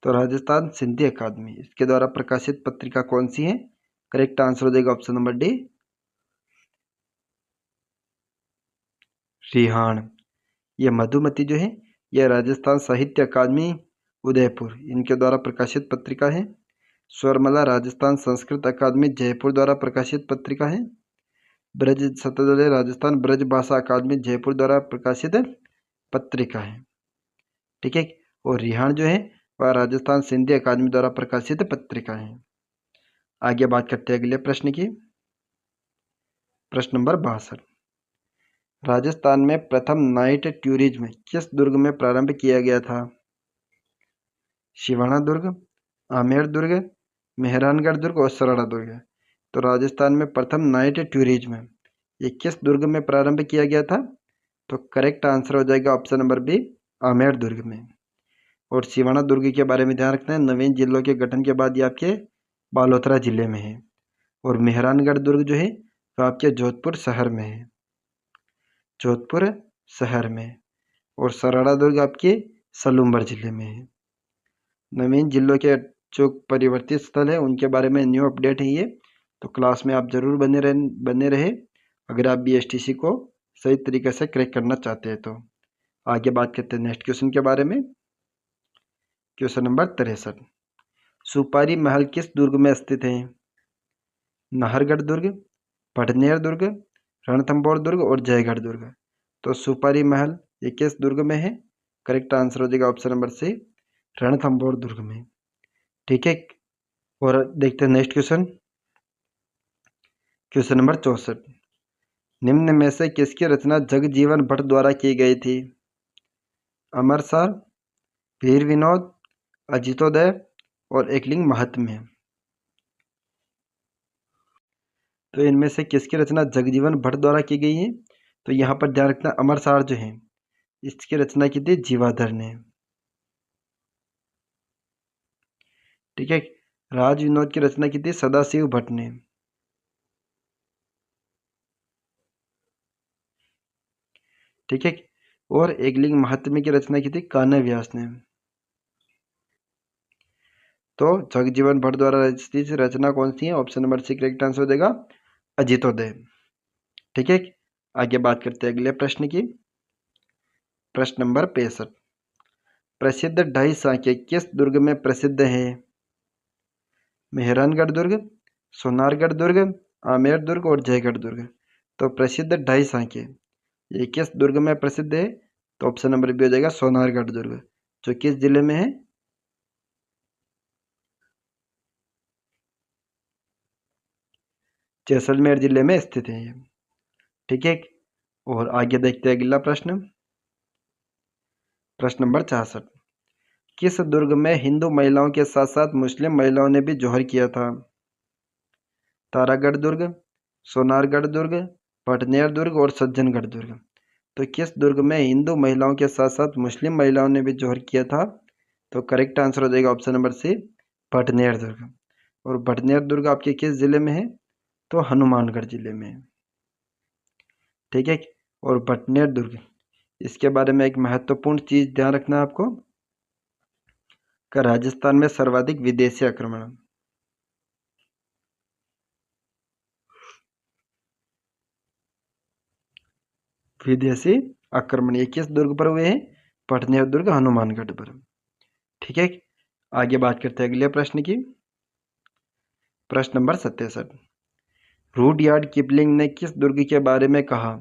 तो राजस्थान सिंधी अकादमी इसके द्वारा प्रकाशित पत्रिका कौन सी है? करेक्ट आंसर हो जाएगा ऑप्शन नंबर डी रिहाण। ये मधुमती जो है यह राजस्थान साहित्य अकादमी उदयपुर इनके द्वारा प्रकाशित पत्रिका है। स्वरमाला राजस्थान संस्कृत अकादमी जयपुर द्वारा प्रकाशित पत्रिका है। ब्रज शतद्वय राजस्थान ब्रज भाषा अकादमी जयपुर द्वारा प्रकाशित पत्रिका है। ठीक है। और रिहान जो है वह राजस्थान सिंधी अकादमी द्वारा प्रकाशित पत्रिका है। आगे बात करते हैं अगले प्रश्न की। प्रश्न नंबर 62। राजस्थान में प्रथम नाइट टूरिज्म किस दुर्ग में प्रारंभ किया गया था? शिवाना दुर्ग, आमेर दुर्ग, मेहरानगढ़ दुर्ग और सरड़ा दुर्ग। तो राजस्थान में प्रथम नाइट टूरिज्म ये किस दुर्ग में प्रारंभ किया गया था? तो करेक्ट आंसर हो जाएगा ऑप्शन नंबर बी, आमेर दुर्ग में। और शिवाना दुर्ग के बारे में ध्यान रखना है, नवीन जिलों के गठन के बाद ये आपके बालोतरा जिले में है। और मेहरानगढ़ दुर्ग जो है वो आपके जोधपुर शहर में है, जोधपुर शहर में। और सरड़ा दुर्ग आपके सलूम्बर जिले में है। नवीन जिलों के जो परिवर्तित स्थल है उनके बारे में न्यू अपडेट है ये, तो क्लास में आप जरूर बने रहे अगर आप BSTC को सही तरीके से क्रैक करना चाहते हैं तो। आगे बात करते हैं नेक्स्ट क्वेश्चन के बारे में। Question number 63। सुपारी महल किस दुर्ग में स्थित है? नाहरगढ़ दुर्ग, पटनेर दुर्ग, रणथंभौर दुर्ग और जयगढ़ दुर्ग। तो सुपारी महल ये किस दुर्ग में है? करेक्ट आंसर हो जाएगा ऑप्शन नंबर सी, रणथंभौर दुर्ग में। ठीक है। और देखते हैं नेक्स्ट क्वेश्चन। Question number 64। निम्न में से किसकी रचना जगजीवन भट्ट द्वारा की गई थी? अमरसार, वीर विनोद, अजितोदय और एकलिंग महात्म्य। तो इनमें से किसकी रचना जगजीवन भट्ट द्वारा की गई है? तो यहाँ पर ध्यान रखना अमरसार जो है इसकी रचना की थी जीवाधर ने। ठीक है। राज विनोद की रचना की थी सदाशिव भट्ट ने। ठीक है। और एकलिंग महात्म्य की रचना की थी कान्हा व्यास ने। तो जगजीवन भट्ट द्वारा रचित रचना कौन सी है? Option number C correct answer हो जाएगा अजितोदय। ठीक है। आगे बात करते हैं अगले प्रश्न की। प्रश्न नंबर 65। प्रसिद्ध ढाई सांख्य किस दुर्ग में प्रसिद्ध है? मेहरानगढ़ दुर्ग, सोनारगढ़ दुर्ग, आमेर दुर्ग और जयगढ़ दुर्ग। तो प्रसिद्ध ढाई सांख्य ये किस दुर्ग में प्रसिद्ध है? तो ऑप्शन नंबर बी हो जाएगा सोनारगढ़ दुर्ग, जो किस जिले में है? जैसलमेर जिले में स्थित है ये। ठीक है। और आगे देखते हैं अगला प्रश्न। प्रश्न नंबर 66। किस दुर्ग में हिंदू महिलाओं के साथ साथ मुस्लिम महिलाओं ने भी जौहर किया था? तारागढ़ दुर्ग, सोनारगढ़ दुर्ग, पटनेर दुर्ग और सज्जनगढ़ दुर्ग। तो किस दुर्ग में हिंदू महिलाओं के साथ साथ मुस्लिम महिलाओं ने भी जौहर किया था? तो करेक्ट आंसर हो जाएगा ऑप्शन नंबर सी, पटनेर दुर्ग। और पटनेर दुर्ग आपके किस जिले में है? तो हनुमानगढ़ जिले में है। ठीक है। और पटनेर दुर्ग इसके बारे में एक महत्वपूर्ण चीज ध्यान रखना है आपको कि राजस्थान में सर्वाधिक विदेशी आक्रमण ये किस दुर्ग पर हुए हैं? पटनेर दुर्ग हनुमानगढ़ पर। ठीक है। आगे बात करते हैं अगले प्रश्न की। प्रश्न नंबर 67। रूडयार्ड किपलिंग ने किस दुर्ग के बारे में कहा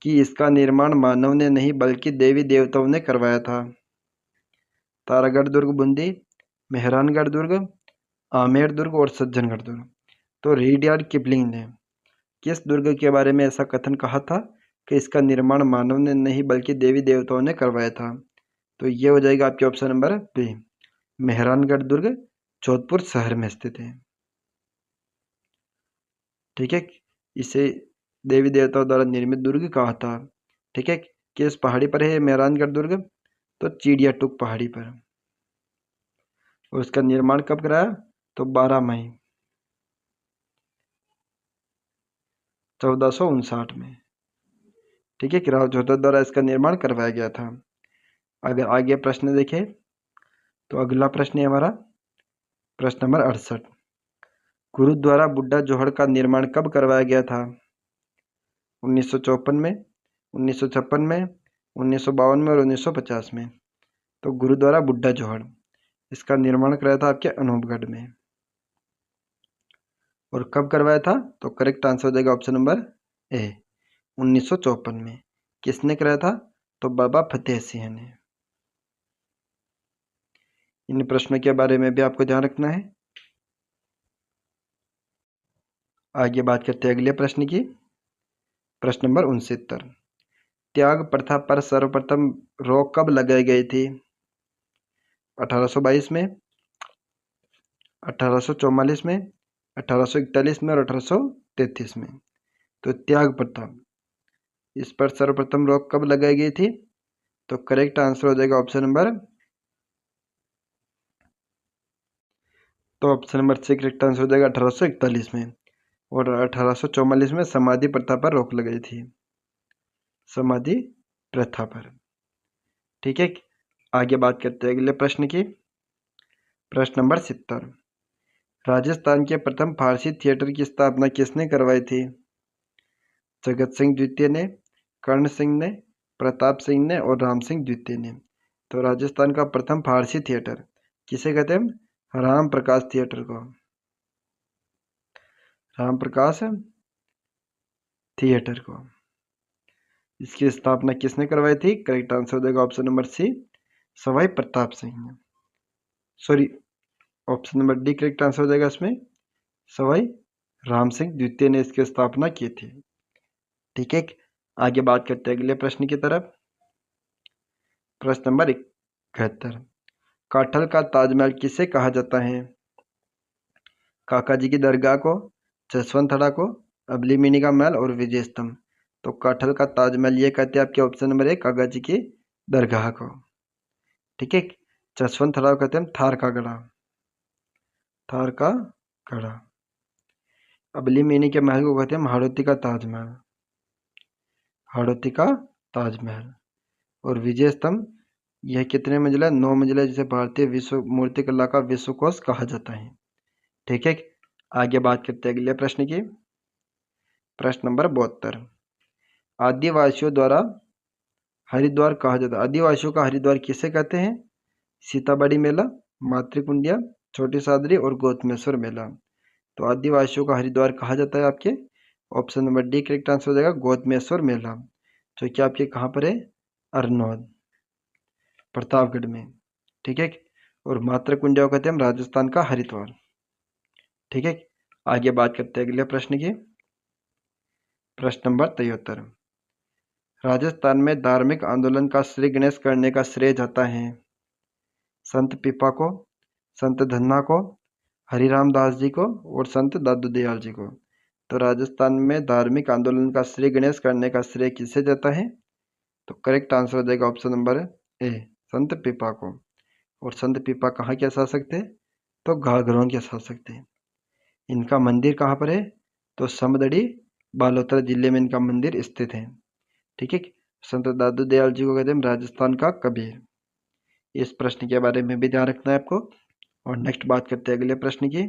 कि इसका निर्माण मानव ने नहीं बल्कि देवी देवताओं ने करवाया था? तारागढ़ दुर्ग बूंदी, मेहरानगढ़ दुर्ग, आमेर दुर्ग और सज्जनगढ़ दुर्ग। तो रूडयार्ड किपलिंग ने किस दुर्ग के बारे में ऐसा कथन कहा था कि इसका निर्माण मानव ने नहीं बल्कि देवी देवताओं ने करवाया था? तो ये हो जाएगा आपके ऑप्शन नंबर बी, मेहरानगढ़ दुर्ग जोधपुर शहर में स्थित है। ठीक है। इसे देवी देवताओं द्वारा निर्मित दुर्ग कहा था। ठीक है। किस पहाड़ी पर है मेहरानगढ़ दुर्ग? तो चिड़िया टुक पहाड़ी पर। और उसका निर्माण कब कराया? तो 12 मई 1459 में। ठीक है। राव जोधा द्वारा इसका निर्माण करवाया गया था। अगर आगे प्रश्न देखें तो अगला प्रश्न है हमारा प्रश्न नंबर 68। गुरुद्वारा बुड्ढा जोहड़ का निर्माण कब करवाया गया था? 1954 में, 1956 में, 1952 में और 1950 में। तो गुरुद्वारा बुड्ढा जोहड़ इसका निर्माण कराया था आपके अनूपगढ़ में। और कब करवाया था? तो करेक्ट आंसर हो जाएगा ऑप्शन नंबर ए 1954 में। किसने कराया था? तो बाबा फतेह सिंह ने। इन प्रश्नों के बारे में भी आपको ध्यान रखना है। आगे बात करते हैं अगले प्रश्न की। प्रश्न नंबर 69। त्याग प्रथा पर सर्वप्रथम रोक कब लगाई गई थी? 1822 में, 1844 में, 1841 में और 1833 में। तो त्याग प्रथा, इस पर सर्वप्रथम रोक कब लगाई गई थी? तो करेक्ट आंसर हो जाएगा option number C correct answer हो जाएगा 1841 में। और 1844 में समाधि प्रथा पर रोक लगाई थी, समाधि प्रथा पर। ठीक है, आगे बात करते हैं अगले प्रश्न की। प्रश्न नंबर 70। राजस्थान के प्रथम फारसी थिएटर की स्थापना किसने करवाई थी? जगत सिंह द्वितीय ने, कर्ण सिंह ने, प्रताप सिंह ने और राम सिंह द्वितीय ने। तो राजस्थान का प्रथम फारसी थिएटर किसे कहते हैं? राम प्रकाश थिएटर को, राम प्रकाश थिएटर को। इसकी स्थापना किसने करवाई थी? करेक्ट आंसर हो जाएगा option number C, Sawai Pratap Singh ने। Sorry, option number D correct answer हो जाएगा इसमें, सवाई राम सिंह द्वितीय ने इसकी स्थापना की थी। ठीक है, आगे बात करते हैं अगले प्रश्न की तरफ। प्रश्न नंबर 71। काठल का ताजमहल किसे कहा जाता है? काका जी की दरगाह को, जसवंत को, अबली मिनी का महल और विजय स्तंभ। तो काठल का ताजमहल ये कहते हैं आपके ऑप्शन नंबर 1 काका जी की दरगाह को। ठीक है, जसवंत को कहते हैं थार का गढ़ा, थार का गढ़ा। अबली मिनी के महल को कहते हैं हाड़ौती का ताजमहल, हाड़ौती का ताजमहल। और विजय स्तंभ यह कितने मंजिला? 9 मंजिला, जिसे भारतीय विश्व मूर्ति कला का विश्वकोश कहा जाता है। ठीक है, आगे बात करते हैं अगले प्रश्न की। प्रश्न नंबर 72। आदिवासियों द्वारा हरिद्वार कहा जाता है, आदिवासियों का हरिद्वार किसे कहते हैं? सीताबड़ी मेला, मातृकुंडिया, छोटी सादरी और गौतमेश्वर मेला। तो आदिवासियों का हरिद्वार कहा जाता है आपके option number D correct answer हो जाएगा गौतमेश्वर मेला, जो कि आपके कहाँ पर है? अरनौद, प्रतापगढ़ में। ठीक है, और मातृकुंडिया को कहते हैं हम राजस्थान का हरिद्वार। ठीक है, आगे बात करते हैं अगले प्रश्न की। प्रश्न नंबर 73। राजस्थान में धार्मिक आंदोलन का श्री गणेश करने का श्रेय जाता है संत पीपा को, संत धन्ना को, हरिराम दास जी को और संत दादू दयाल जी को। तो राजस्थान में धार्मिक आंदोलन का श्री गणेश करने का श्रेय किसे जाता है? तो करेक्ट आंसर हो जाएगा ऑप्शन नंबर ए, संत पीपा को। और संत पीपा कहाँ के शासक थे? तो घाघरों के शासक थे। इनका मंदिर कहाँ पर है? तो समदड़ी बालोतरा जिले में इनका मंदिर स्थित है। ठीक है, संत दादू दयाल जी को कहते हैं राजस्थान का कबीर। इस प्रश्न के बारे में भी ध्यान रखना है आपको। और नेक्स्ट बात करते हैं अगले प्रश्न की।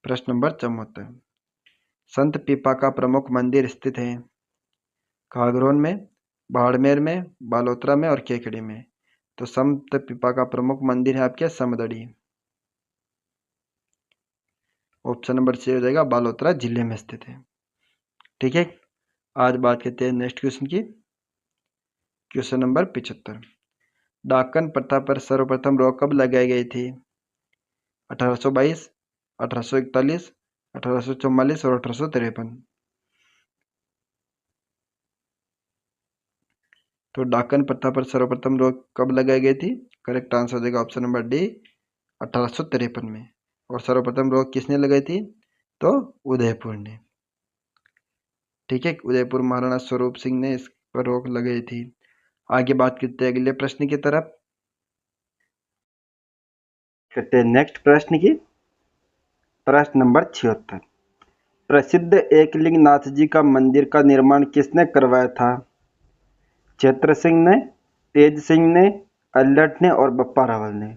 प्रश्न नंबर 74। संत पीपा का प्रमुख मंदिर स्थित है घाघरोन में, बाड़मेर में, बालोतरा में और केकड़ी में। तो संत पीपा का प्रमुख मंदिर है आपके समदड़ी, ऑप्शन नंबर सी हो जाएगा, बालोतरा जिले में स्थित है। ठीक है, आज बात करते हैं नेक्स्ट क्वेश्चन की। Question number 75। डाकन प्रथा पर सर्वप्रथम रोक कब लगाई गई थी? 1822, 1841, 1844 और 1853। तो डाकन प्रथा पर सर्वप्रथम रोक कब लगाई गई थी? करेक्ट आंसर हो जाएगा ऑप्शन नंबर डी, 1853 में। और सर्वप्रथम रोक किसने लगाई थी? तो उदयपुर ने। ठीक है, उदयपुर महाराणा स्वरूप सिंह ने इस पर रोक लगाई थी। आगे बात करते हैं अगले प्रश्न की तरफ। करते हैं नेक्स्ट प्रश्न की। प्रश्न नंबर 76। प्रसिद्ध एकलिंगनाथ जी का मंदिर का निर्माण किसने करवाया था? चैत्र सिंह ने, तेज सिंह ने, अल्लट ने और बप्पा रावल ने।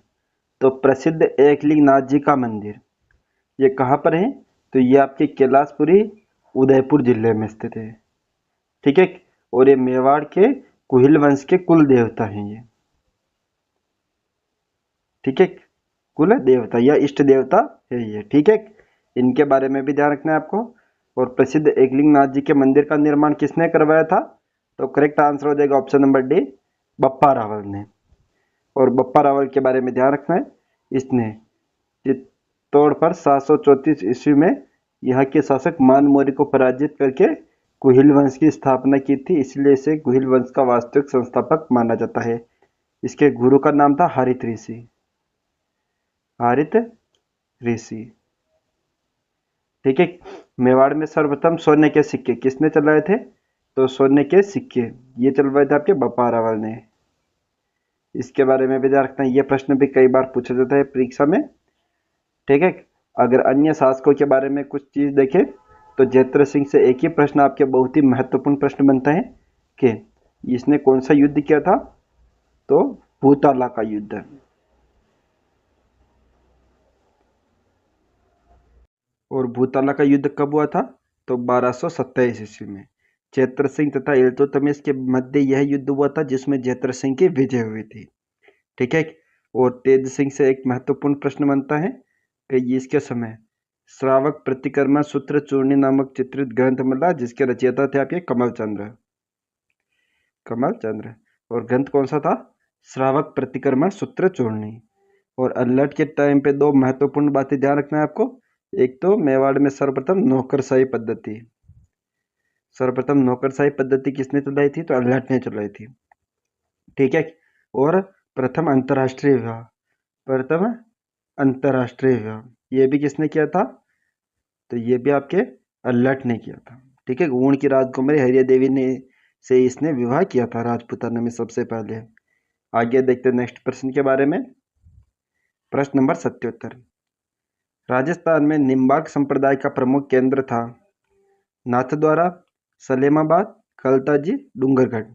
तो प्रसिद्ध एकलिंगनाथ जी का मंदिर ये कहाँ पर है? तो ये आपके कैलाशपुरी उदयपुर जिले में स्थित है। ठीक है, और ये मेवाड़ के कुहिल वंश के कुल देवता हैं ये। ठीक है, कुल देवता या इष्ट देवता है ये। ठीक है, इनके बारे में भी ध्यान रखना है आपको। और प्रसिद्ध एकलिंगनाथ जी के मंदिर का निर्माण किसने करवाया था? तो करेक्ट आंसर हो जाएगा option number D, Bappa Rawal ने। और बप्पा रावल के बारे में ध्यान रखना है, इसने चित्तौड़ पर 734 ईस्वी में यहाँ के शासक मान मौर्य को पराजित करके गुहिल वंश की स्थापना की थी, इसलिए इसे गुहिल वंश का वास्तविक संस्थापक माना जाता है। इसके गुरु का नाम था हारित ऋषि। हारित ऋषि, ठीक है। मेवाड़ में सर्वप्रथम सोने के सिक्के किसने चलवाए थे? तो सोने के सिक्के ये चलवाए थे आपके बप्पा रावल ने। इसके बारे में भी ध्यान रखना है, ये प्रश्न भी कई बार पूछा जाता है परीक्षा में, ठीक है। अगर अन्य शासकों के बारे में कुछ चीज देखें तो जयद्रथ सिंह से एक ही प्रश्न आपके बहुत ही महत्वपूर्ण प्रश्न बनता है कि इसने कौन सा युद्ध किया था? तो भूताला का युद्ध। और भूताला का युद्ध कब हुआ था? तो 1227 ईस्वी में जयद्रथ सिंह तथा इल्तुतमिश के मध्य यह युद्ध हुआ था, जिसमें जयद्रथ सिंह की विजय हुई थी, ठीक है। और तेज सिंह से एक महत्वपूर्ण प्रश्न बनता है कि इसके समय श्रावक प्रतिक्रमण सूत्र चूर्णी नामक चित्रित ग्रंथ मिला, जिसके रचयिता थे आपके कमलचंद्र। कमलचंद्र। और ग्रंथ कौन सा था? श्रावक प्रतिक्रमण सूत्र चूर्णी। और अल्लट के टाइम पे दो महत्वपूर्ण बातें ध्यान रखना है आपको। एक तो मेवाड़ में सर्वप्रथम नौकरशाही पद्धति, सर्वप्रथम नौकरशाही पद्धति किसने चलाई थी? तो अल्लट ने चलाई थी, ठीक है। और प्रथम अंतर्राष्ट्रीय विवाह, प्रथम अंतर्राष्ट्रीय विवाह ये भी किसने किया था? तो ये भी आपके अल्लट ने किया था, ठीक है। गोंड की राजकुमारी हरिया देवी ने से इसने विवाह किया था राजपुताना में सबसे पहले। आगे देखते हैं नेक्स्ट प्रश्न के बारे में। प्रश्न नंबर 77, राजस्थान में निम्बार्क संप्रदाय का प्रमुख केंद्र था नाथद्वारा, सलेमाबाद, कलताजी, डूंगरगढ़।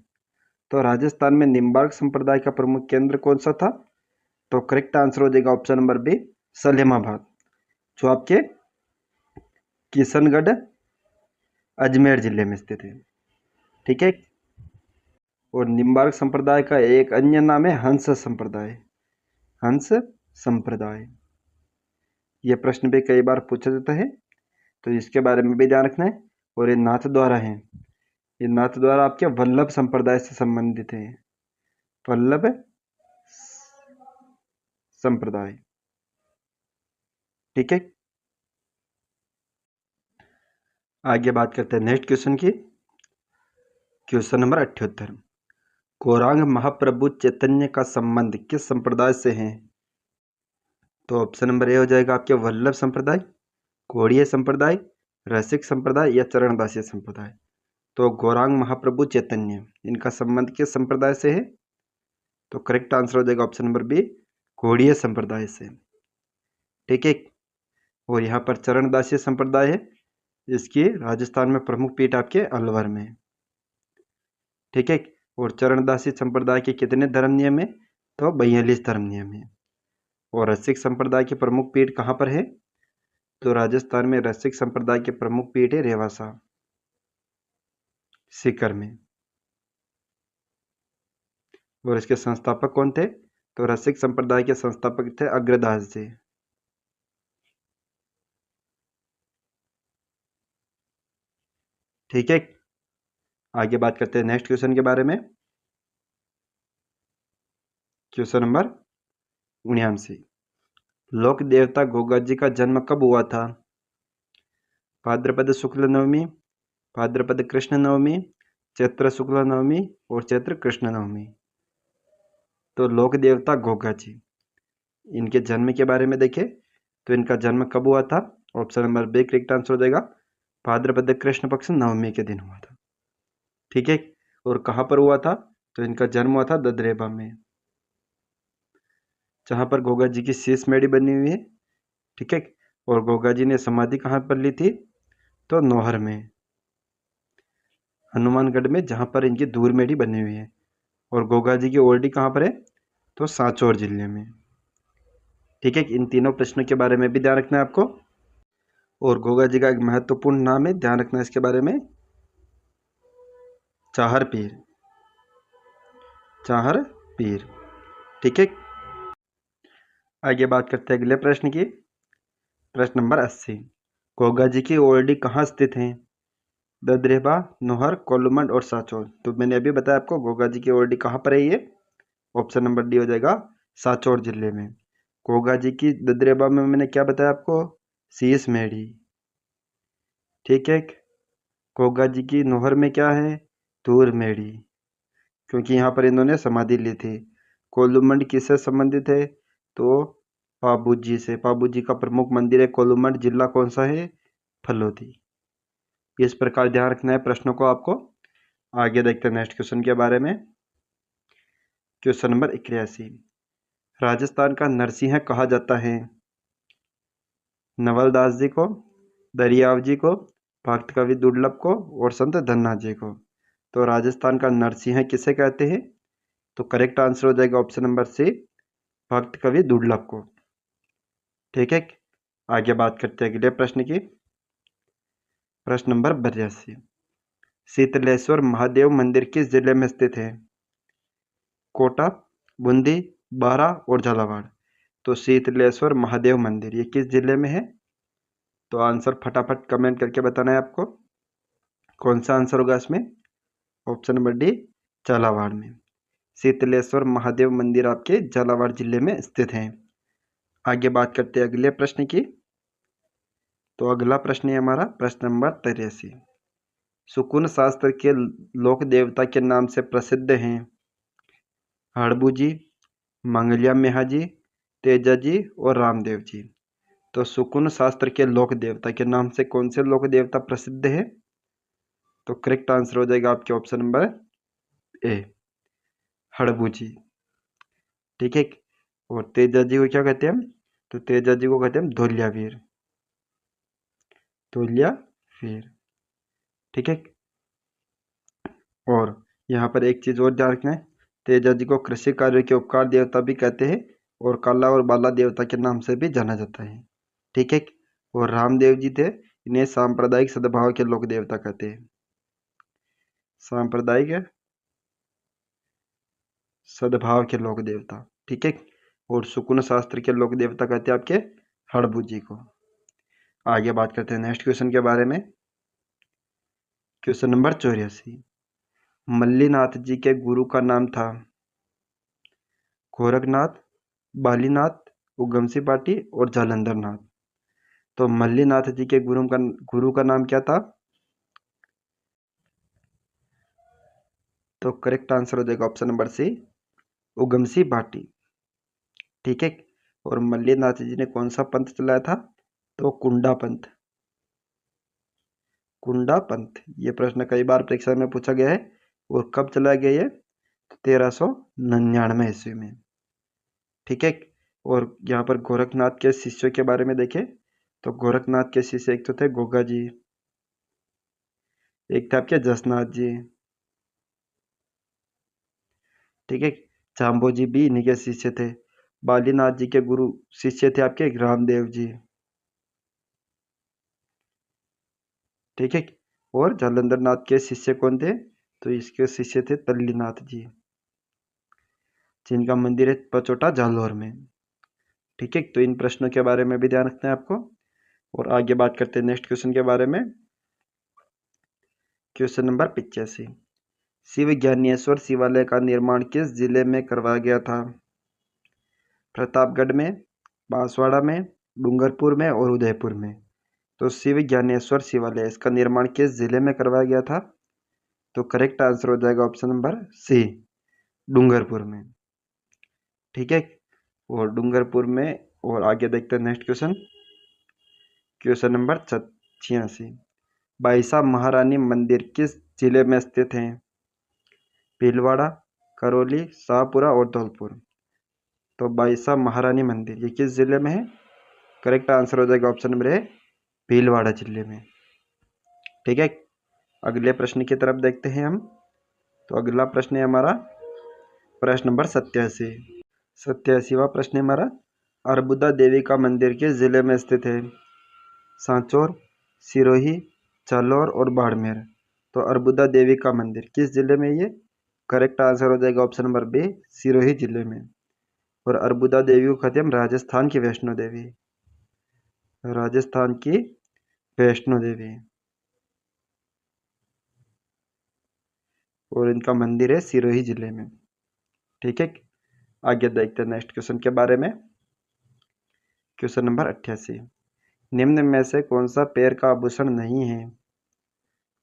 तो राजस्थान में निम्बार्क संप्रदाय का प्रमुख केंद्र कौन सा था? तो करेक्ट आंसर हो जाएगा ऑप्शन नंबर बी, सलेमाबाद, जो आपके किशनगढ़ अजमेर जिले में स्थित है, ठीक है। और निम्बार्क संप्रदाय का एक अन्य नाम है हंस संप्रदाय। हंस संप्रदाय ये प्रश्न भी कई बार पूछा जाता है, तो इसके बारे में भी ध्यान रखना है। और ये नाथ द्वारा है, ये नाथ द्वारा आपके वल्लभ संप्रदाय से संबंधित है, वल्लभ संप्रदाय, ठीक है। आगे बात करते हैं नेक्स्ट क्वेश्चन की। क्वेश्चन नंबर 78, गौरांग महाप्रभु चैतन्य का संबंध किस संप्रदाय से है? तो ऑप्शन नंबर ए हो जाएगा आपके वल्लभ संप्रदाय, गौड़ीय संप्रदाय, रसिक संप्रदाय या चरणदासी संप्रदाय। तो गौरांग महाप्रभु चैतन्य इनका संबंध किस संप्रदाय से है? तो करेक्ट आंसर हो जाएगा ऑप्शन नंबर बी, गौड़ीय संप्रदाय से, ठीक है। और यहाँ पर चरणदासी संप्रदाय है, इसकी राजस्थान में प्रमुख पीठ आपके अलवर में, ठीक है। और चरणदासी संप्रदाय के कितने धर्म नियम है? तो 42 धर्म नियम है। और रसिक संप्रदाय की प्रमुख पीठ कहाँ पर है? तो राजस्थान में रसिक संप्रदाय के प्रमुख पीठ है रेवासा, सीकर में। और इसके संस्थापक कौन थे? तो रसिक संप्रदाय के संस्थापक थे अग्रदास जी, ठीक है। आगे बात करते हैं नेक्स्ट क्वेश्चन के बारे में। क्वेश्चन नंबर 79, लोक देवता गोगा जी का जन्म कब हुआ था? भाद्रपद शुक्ल नवमी, भाद्रपद कृष्ण नवमी, चैत्र शुक्ल नवमी और चैत्र कृष्ण नवमी। तो लोक देवता गोगा जी, इनके जन्म के बारे में देखें तो इनका जन्म कब हुआ था? Option number B correct answer हो जाएगा, भाद्रपद कृष्ण पक्ष नवमी के दिन हुआ था, ठीक है। और कहाँ पर हुआ था? तो इनका जन्म हुआ था ददरेबा में, जहाँ पर गोगा जी की शेष मेढ़ी बनी हुई है, ठीक है। और गोगा जी ने समाधि कहाँ पर ली थी? तो नौहर में, हनुमानगढ़ में, जहाँ पर इनकी दूर मेढ़ी बनी हुई है। और गोगा जी की ओल्डी कहाँ पर है? तो सांचौर जिले में, ठीक है। इन तीनों प्रश्नों के बारे में भी ध्यान रखना है आपको। और गोगा जी का एक महत्वपूर्ण नाम है, ध्यान रखना है इसके बारे में, चाहर पीर, चाहर पीर, ठीक है। आगे बात करते हैं अगले प्रश्न की। प्रश्न नंबर 80, गोगा जी की ओरडी कहाँ स्थित है? ददरेबा, नोहर, कोल्लूमंड और सांचौर। तो मैंने अभी बताया आपको गोगा जी की ओरडी कहाँ पर है ये? ऑप्शन नंबर डी हो जाएगा सांचौर जिले में। गोगा जी की ददरेबा में मैंने क्या बताया आपको? शीश मेढ़ी। ठीक है। गोगा जी की नोहर में क्या है? धूर मेढ़ी, क्योंकि यहाँ पर इन्होंने समाधि ली थी। कोल्लूमंड किससे संबंधित है? तो पाबूजी से। पाबूजी का प्रमुख मंदिर है कोल्लूमंड। जिला कौन सा है? फलोदी। इस प्रकार ध्यान रखना है प्रश्नों को आपको। आगे देखते हैं नेक्स्ट क्वेश्चन के बारे में। क्वेश्चन नंबर 81, राजस्थान का नरसिंह कहा जाता है? नवलदास जी को, दरियाव जी को, भक्त कवि दुर्लभ को और संत धन्ना जी को। तो राजस्थान का नरसिंह किसे कहते हैं? तो करेक्ट आंसर हो जाएगा ऑप्शन नंबर सी, भक्त कवि दुर्लभ को। ठीक है, आगे बात करते हैं अगले प्रश्न की। प्रश्न नंबर 82, शीतलेश्वर महादेव मंदिर किस जिले में स्थित है? कोटा, बूंदी, बारा और झालावाड़। तो शीतलेश्वर महादेव मंदिर ये किस जिले में है? तो आंसर फटाफट कमेंट करके बताना है आपको। कौन सा आंसर होगा इसमें? ऑप्शन नंबर डी, झालावाड़ में। शीतलेश्वर महादेव मंदिर आपके झालावाड़ जिले में स्थित है। आगे बात करते हैं अगले प्रश्न की। तो अगला प्रश्न है हमारा प्रश्न नंबर 83, सुकुन शास्त्र के लोक देवता के नाम से प्रसिद्ध हैं? हड़बू जी, मंगलिया मेहा जी, तेजा जी और रामदेव जी। तो सुकुन शास्त्र के लोक देवता के नाम से कौन से लोक देवता प्रसिद्ध है? तो करेक्ट आंसर हो जाएगा आपके ऑप्शन नंबर ए, हड़बू जी। ठीक है, और तेजा जी को क्या कहते हैं? तो तेजा जी को कहते हैं धोलिया वीर। धोलिया वीर। ठीक है, और यहाँ पर एक चीज और ध्यान रखना है, तेजा जी को कृषि कार्य के उपकार देवता भी कहते हैं और काला और बाला देवता के नाम से भी जाना जाता है। ठीक है, और रामदेव जी थे, इन्हें सांप्रदायिक सद्भाव के लोक देवता कहते हैं। सांप्रदायिक सद्भाव के लोक देवता। ठीक है, और सुकुन शास्त्र के लोक देवता कहते हैं आपके हड़बू जी को। आगे बात करते हैं नेक्स्ट क्वेश्चन के बारे में। क्वेश्चन नंबर 84, मल्लीनाथ जी के गुरु का नाम था? गोरखनाथ, बालीनाथ, उगमसी पाटी और जालंधर नाथ। तो मल्लीनाथ जी के गुरु का नाम क्या था? तो करेक्ट आंसर हो जाएगा ऑप्शन नंबर सी, उगमसी पाटी। ठीक है, और मल्लीनाथ जी ने कौन सा पंथ चलाया था? तो कुंडा पंथ। कुंडा पंथ, ये प्रश्न कई बार परीक्षा में पूछा गया है। और कब चलाया गया ये? 1399 ईस्वी में। ठीक है, और यहाँ पर गोरखनाथ के शिष्यों के बारे में देखें तो गोरखनाथ के शिष्य एक तो थे गोगा जी, एक थे आपके जसनाथ जी। ठीक है, जाम्बो जी भी इन्हीं के शिष्य थे। बालीनाथ जी के गुरु शिष्य थे आपके रामदेव जी। ठीक है, और जालंधर नाथ के शिष्य कौन थे? तो इसके शिष्य थे तल्लीनाथ जी, जिनका मंदिर है पचोटा जालौर में। ठीक है, तो इन प्रश्नों के बारे में भी ध्यान रखना है आपको। और आगे बात करते हैं नेक्स्ट क्वेश्चन के बारे में। क्वेश्चन नंबर 85, शिव ज्ञानेश्वर शिवालय का निर्माण किस जिले में करवाया गया था? प्रतापगढ़ में, बांसवाड़ा में, डूंगरपुर में और उदयपुर में। तो शिव ज्ञानेश्वर शिवालय इसका निर्माण किस जिले में करवाया गया था? तो करेक्ट आंसर हो जाएगा ऑप्शन नंबर सी, डूंगरपुर में। ठीक है, और डूंगरपुर में। और आगे देखते हैं नेक्स्ट क्वेश्चन। क्वेश्चन नंबर 86, बाईसा महारानी मंदिर किस जिले में स्थित है? भीलवाड़ा, करौली, शाहपुरा और धौलपुर। तो बाईसा महारानी मंदिर ये किस जिले में है? करेक्ट आंसर हो जाएगा ऑप्शन नंबर ए, भीलवाड़ा जिले में। ठीक है, अगले प्रश्न की तरफ देखते हैं हम। तो अगला प्रश्न है हमारा प्रश्न नंबर 87। 87वां प्रश्न है हमारा, अर्बुदा देवी का मंदिर किस जिले में स्थित है? सांचौर, सिरोही, जालौर और बाड़मेर। तो अर्बुदा देवी का मंदिर किस जिले में ये? करेक्ट आंसर हो जाएगा ऑप्शन नंबर बी, सिरोही जिले में। और अर्बुदा देवी को कहते हैं हम राजस्थान की वैष्णो देवी। राजस्थान की वैष्णो देवी, और इनका मंदिर है सिरोही जिले में। ठीक है, आगे देखते हैं नेक्स्ट क्वेश्चन के बारे में। क्वेश्चन नंबर 88, निम्न में से कौन सा पैर का आभूषण नहीं है?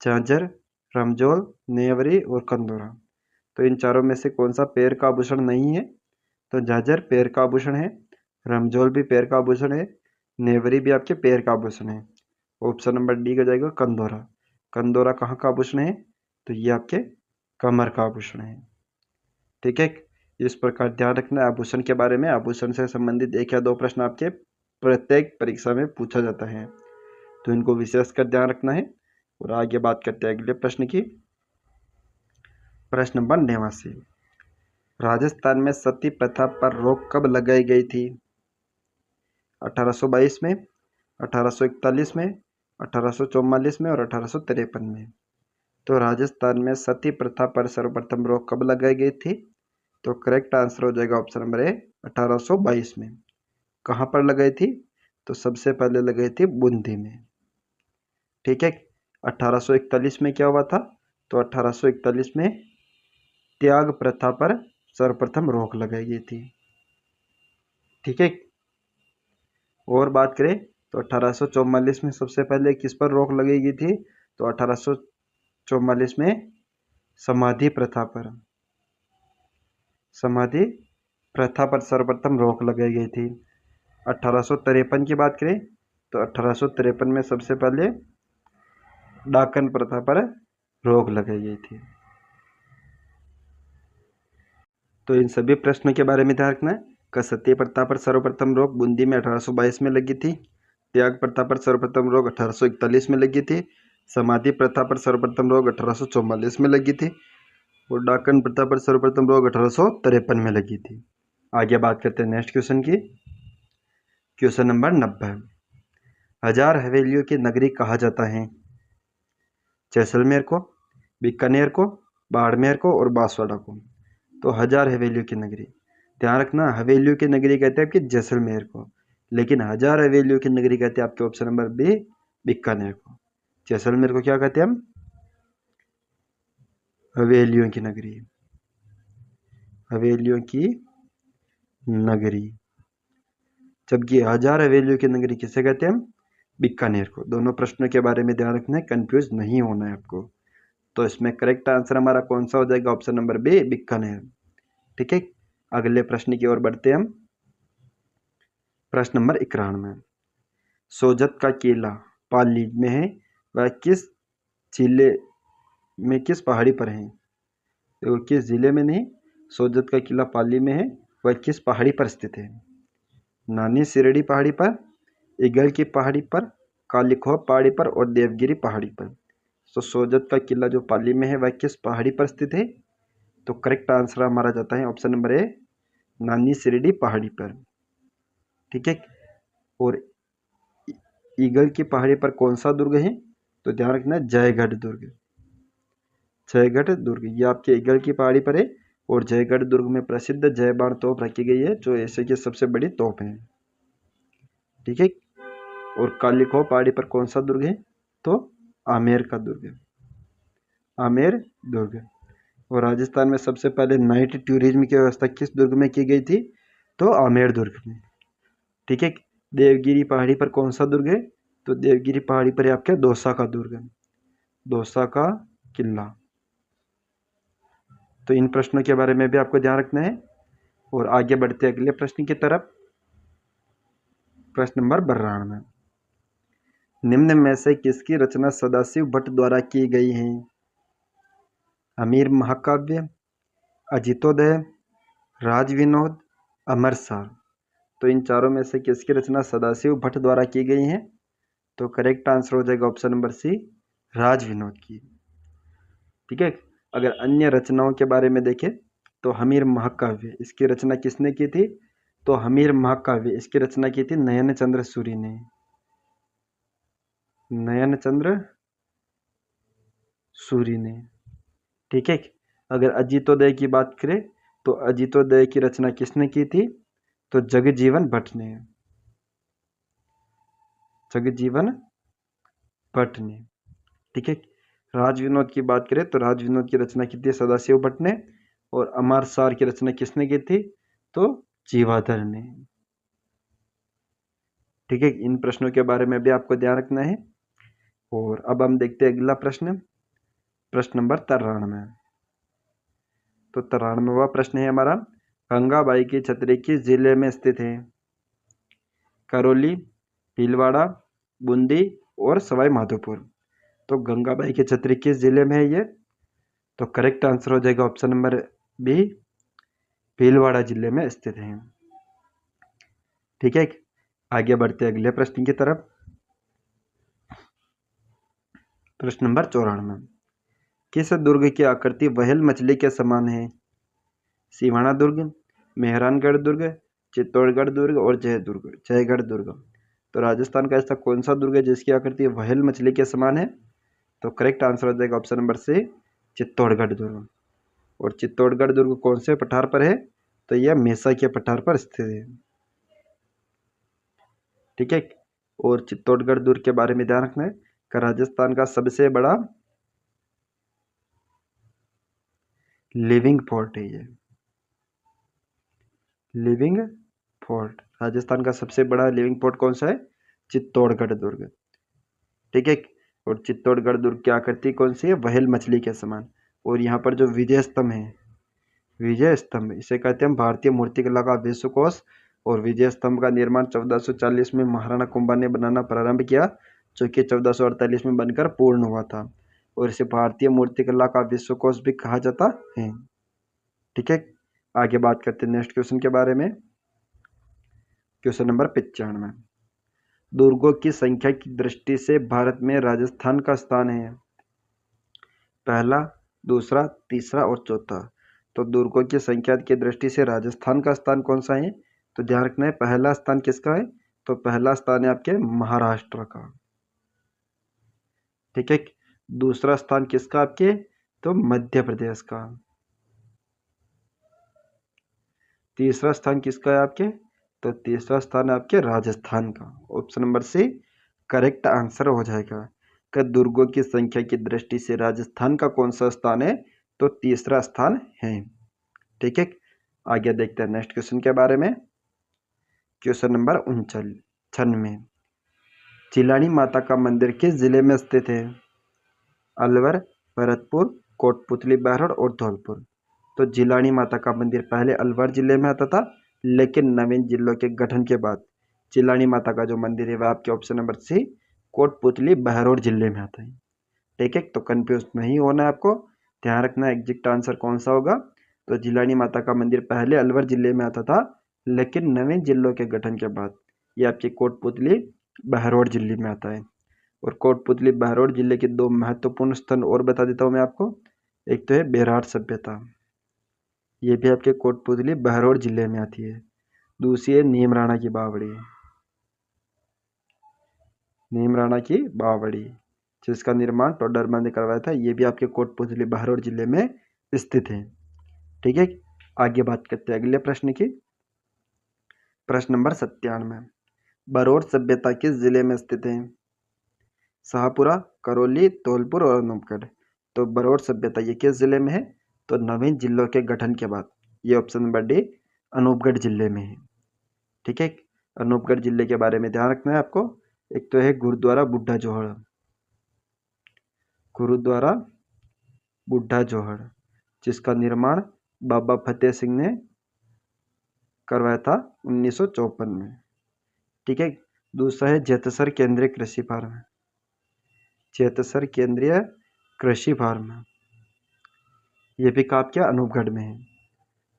झांझर, रमजोल, नेवरी और कंदोरा। तो इन चारों में से कौन सा पैर का आभूषण नहीं है? तो झांझर पैर का आभूषण है, रमजोल भी पैर का आभूषण है, नेवरी भी आपके पैर का आभूषण है। ऑप्शन नंबर डी का जाएगा कंदोरा। कंदोरा कहाँ का आभूषण है? तो ये आपके कमर का आभूषण है। ठीक है, इस प्रकार ध्यान रखना है आभूषण के बारे में। आभूषण से संबंधित 1 या 2 प्रश्न आपके प्रत्येक परीक्षा में पूछा जाता है, तो इनको विशेष कर ध्यान रखना है। और आगे बात करते हैं अगले प्रश्न की। प्रश्न नंबर 89, राजस्थान में सती प्रथा पर रोक कब लगाई गई थी? 1822 में, 1841 में, 1844 में और 1853 में। तो राजस्थान में सती प्रथा पर सर्वप्रथम रोक कब लगाई गई थी? तो करेक्ट आंसर हो जाएगा ऑप्शन नंबर ए, 1822 में। कहाँ पर लगाई थी? तो सबसे पहले लगाई थी बूंदी में। ठीक है, 1841 में क्या हुआ था? तो 1841 में त्याग प्रथा पर सर्वप्रथम रोक लगाई गई थी। ठीक है, और बात करें तो 1844 में सबसे पहले किस पर रोक लगाई गई थी? तो 1844 में समाधि प्रथा पर, समाधि प्रथा पर सर्वप्रथम रोक लगाई गई थी। 1853 की बात करें तो 1853 में सबसे पहले डाकन प्रथा पर रोक लगाई गई थी। तो इन सभी प्रश्नों के बारे में ध्यान रखना है। सती प्रथा पर सर्वप्रथम रोक बूंदी में 1822 में लगी थी। त्याग प्रथा पर सर्वप्रथम रोक 1841 में लगी थी। समाधि प्रथा पर सर्वप्रथम रोक 1844 में लगी थी। और डाकन प्रथा पर सर्वप्रथम रोक 1853 में लगी थी। आगे बात करते हैं नेक्स्ट क्वेश्चन की। क्वेश्चन नंबर 90, हजार हवेलियों की नगरी कहा जाता है? जैसलमेर को, बीकानेर को, बाड़मेर को और बांसवाड़ा को। तो हजार हवेलियों की नगरी, ध्यान रखना हवेलियों की नगरी कहते हैं आपके जैसलमेर को, लेकिन हजार हवेलियों की नगरी कहते हैं आपके ऑप्शन नंबर बी, बीकानेर को। जैसलमेर को क्या कहते हैं हम? हवेलियों की नगरी, हवेलियों की नगरी। जबकि हजार हवेलियों की नगरी किसे कहते हैं हम? बीकानेर को। दोनों प्रश्नों के बारे में ध्यान रखना है, कंफ्यूज नहीं होना है आपको। तो इसमें करेक्ट आंसर हमारा कौन सा हो जाएगा? Option number B, Bikaner. ठीक है, अगले प्रश्न की ओर बढ़ते हैं हम। प्रश्न नंबर 91, सोजत का किला पाली में है, वह किस जिले में किस पहाड़ी पर है? देखो किस जिले में नहीं, सोजत का किला पाली में है, वह किस पहाड़ी पर स्थित है? नानी सिरड़ी पहाड़ी पर, ईगल की पहाड़ी पर, कालीखोह पहाड़ी पर और देवगिरी पहाड़ी पर। तो सोजत का किला जो पाली में है वह किस पहाड़ी पर स्थित है? तो करेक्ट आंसर हमारा जाता है ऑप्शन नंबर ए, नानी सिरड़ी पहाड़ी पर। ठीक है, और ईगल की पहाड़ी पर कौन सा दुर्ग है? तो ध्यान रखना जयगढ़ दुर्ग। जयगढ़ दुर्ग ये आपके ईगल की पहाड़ी पर है, और जयगढ़ दुर्ग में प्रसिद्ध जय बाण तोप रखी गई है, जो एशिया की सबसे बड़ी तोप है। ठीक है, और कालीखोह पहाड़ी पर कौन सा दुर्ग है? तो आमेर का दुर्ग, आमेर दुर्ग। और राजस्थान में सबसे पहले नाइट टूरिज्म की व्यवस्था किस दुर्ग में की गई थी? तो आमेर दुर्ग में। ठीक है, देवगिरी पहाड़ी पर कौन सा दुर्ग है? तो देवगिरी पहाड़ी पर आपके दौसा का दुर्ग, दौसा का किला। तो इन प्रश्नों के बारे में भी आपको ध्यान रखना है। और आगे बढ़ते अगले प्रश्न की तरफ। प्रश्न नंबर 92, निम्न में से किसकी रचना सदाशिव भट्ट द्वारा की गई है? अमीर महाकाव्य, अजितोदय, राज विनोद, अमरसार। तो इन चारों में से किसकी रचना सदाशिव भट्ट द्वारा की गई है? तो करेक्ट आंसर हो जाएगा ऑप्शन नंबर सी, राज विनोद की। ठीक है, अगर अन्य रचनाओं के बारे में देखें तो हमीर महाकाव्य इसकी रचना किसने की थी? तो हमीर महाकाव्य इसकी रचना की थी नयन चंद्र सूरी ने, नयन चंद्र सूरी ने। ठीक है, अगर अजितोदय की बात करें तो अजितोदय की रचना किसने की थी? तो जगजीवन भट्ट ने, जगजीवन भट्ट ने। ठीक है, राज विनोद की बात करें तो राज विनोद की रचना की थी सदाशिव भट्ट ने, और अमर सार की रचना किसने की थी, तो जीवाधर ने। ठीक है, इन प्रश्नों के बारे में भी आपको ध्यान रखना है। और अब हम देखते हैं अगला प्रश्न, प्रश्न नंबर 93। तो 93वां प्रश्न है हमारा, गंगाबाई की छतरी किस जिले में स्थित है, करौली, भीलवाड़ा, बूंदी और सवाई माधोपुर। तो गंगाबाई की छतरी किस जिले में है ये, तो करेक्ट आंसर हो जाएगा ऑप्शन नंबर बी, भीलवाड़ा जिले में स्थित है। ठीक है, आगे बढ़ते अगले प्रश्न की तरफ। प्रश्न नंबर 94, किस दुर्ग की आकृति व्हेल मछली के समान है, सिवाना दुर्ग, मेहरानगढ़ दुर्ग, चित्तौड़गढ़ दुर्ग और जयगढ़ दुर्ग। तो राजस्थान का ऐसा कौन सा दुर्ग है जिसकी आकृति व्हेल मछली के समान है, तो करेक्ट आंसर हो जाएगा ऑप्शन नंबर सी, चित्तौड़गढ़ दुर्ग। और चित्तौड़गढ़ दुर्ग कौन से पठार पर है, तो यह मेसा के पठार पर स्थित है। ठीक है, और चित्तौड़गढ़ दुर्ग के बारे में ध्यान रखना है कि राजस्थान का सबसे बड़ा लिविंग फोर्ट है ये, लिविंग फोर्ट। राजस्थान का सबसे बड़ा लिविंग फोर्ट कौन सा है, चित्तौड़गढ़ दुर्ग। ठीक है, और चित्तौड़गढ़ दुर्ग की आकृति कौन सी है, व्हेल मछली के समान। और यहाँ पर जो विजय स्तंभ है, विजय स्तंभ इसे कहते हैं भारतीय मूर्तिकला का विश्वकोश। और विजय स्तंभ का निर्माण 1440 में महाराणा कुंभा ने बनाना प्रारंभ किया, जो कि 1448 में बनकर पूर्ण हुआ था। और इसे भारतीय मूर्तिकला का विश्वकोश भी कहा जाता है। ठीक है, आगे बात करते हैं नेक्स्ट क्वेश्चन के बारे में। क्वेश्चन नंबर 95, दुर्गों की संख्या की दृष्टि से भारत में राजस्थान का स्थान है, पहला, दूसरा, तीसरा और चौथा। तो दुर्गों की संख्या की दृष्टि से राजस्थान का स्थान कौन सा है, तो ध्यान रखना है पहला स्थान किसका है, तो पहला स्थान है आपके महाराष्ट्र का। ठीक है, दूसरा स्थान किसका आपके, तो मध्य प्रदेश का। तीसरा स्थान किसका है आपके, तो तीसरा स्थान है आपके राजस्थान का। Option number C correct answer हो जाएगा कि दुर्गों की संख्या की दृष्टि से राजस्थान का कौन सा स्थान है, तो तीसरा स्थान है। ठीक है, आगे देखते हैं नेक्स्ट क्वेश्चन के बारे में। क्वेश्चन नंबर 96, चिलानी माता का मंदिर किस जिले में स्थित है, अलवर, भरतपुर, कोटपुतली बहरोड और धौलपुर। तो जिलानी माता का मंदिर पहले अलवर जिले में आता था, लेकिन नवीन जिलों के गठन के बाद चिलानी माता का जो मंदिर है वह आपके option number C Kotputli Behror जिले में आता है। ठीक है, तो कंफ्यूज नहीं होना है आपको, ध्यान रखना एग्जैक्ट आंसर कौन सा होगा। तो जिलानी माता का मंदिर पहले अलवर जिले में आता था, लेकिन नवीन जिलों के गठन के बाद ये आपकी कोटपुतली बहरोड जिले में आता है। और कोटपुतली बहरोड जिले के दो महत्वपूर्ण स्थल और बता देता हूँ मैं आपको। एक तो है बेराट सभ्यता, ये भी आपके कोटपुतली बहरोड जिले में आती है। दूसरी है नीम राणा की बावड़ी, नीम राणा की बावड़ी जिसका निर्माण टोडरमल ने करवाया था, ये भी आपके कोटपुतली बहरोड जिले में स्थित है। ठीक है, आगे बात करते हैं अगले प्रश्न की। प्रश्न नंबर 97, बरोड सभ्यता किस जिले में स्थित है, शाहपुरा, करौली, धौलपुर और अनूपगढ़। तो बरोड सभ्यता ये किस जिले में है, तो नवीन जिलों के गठन के बाद ये ऑप्शन नंबर डी अनूपगढ़ जिले में है। ठीक है, अनूपगढ़ जिले के बारे में ध्यान रखना है आपको। एक तो है गुरुद्वारा बुढ़ा जोहड़, गुरुद्वारा बुढ़ा जोहड़ जिसका निर्माण बाबा फतेह सिंह ने करवाया था 1954 में। ठीक है, दूसरा है जेतसर केंद्रीय कृषि फार्म, जेतसर केंद्रीय कृषि फार्म, ये भी आपके अनूपगढ़ में है।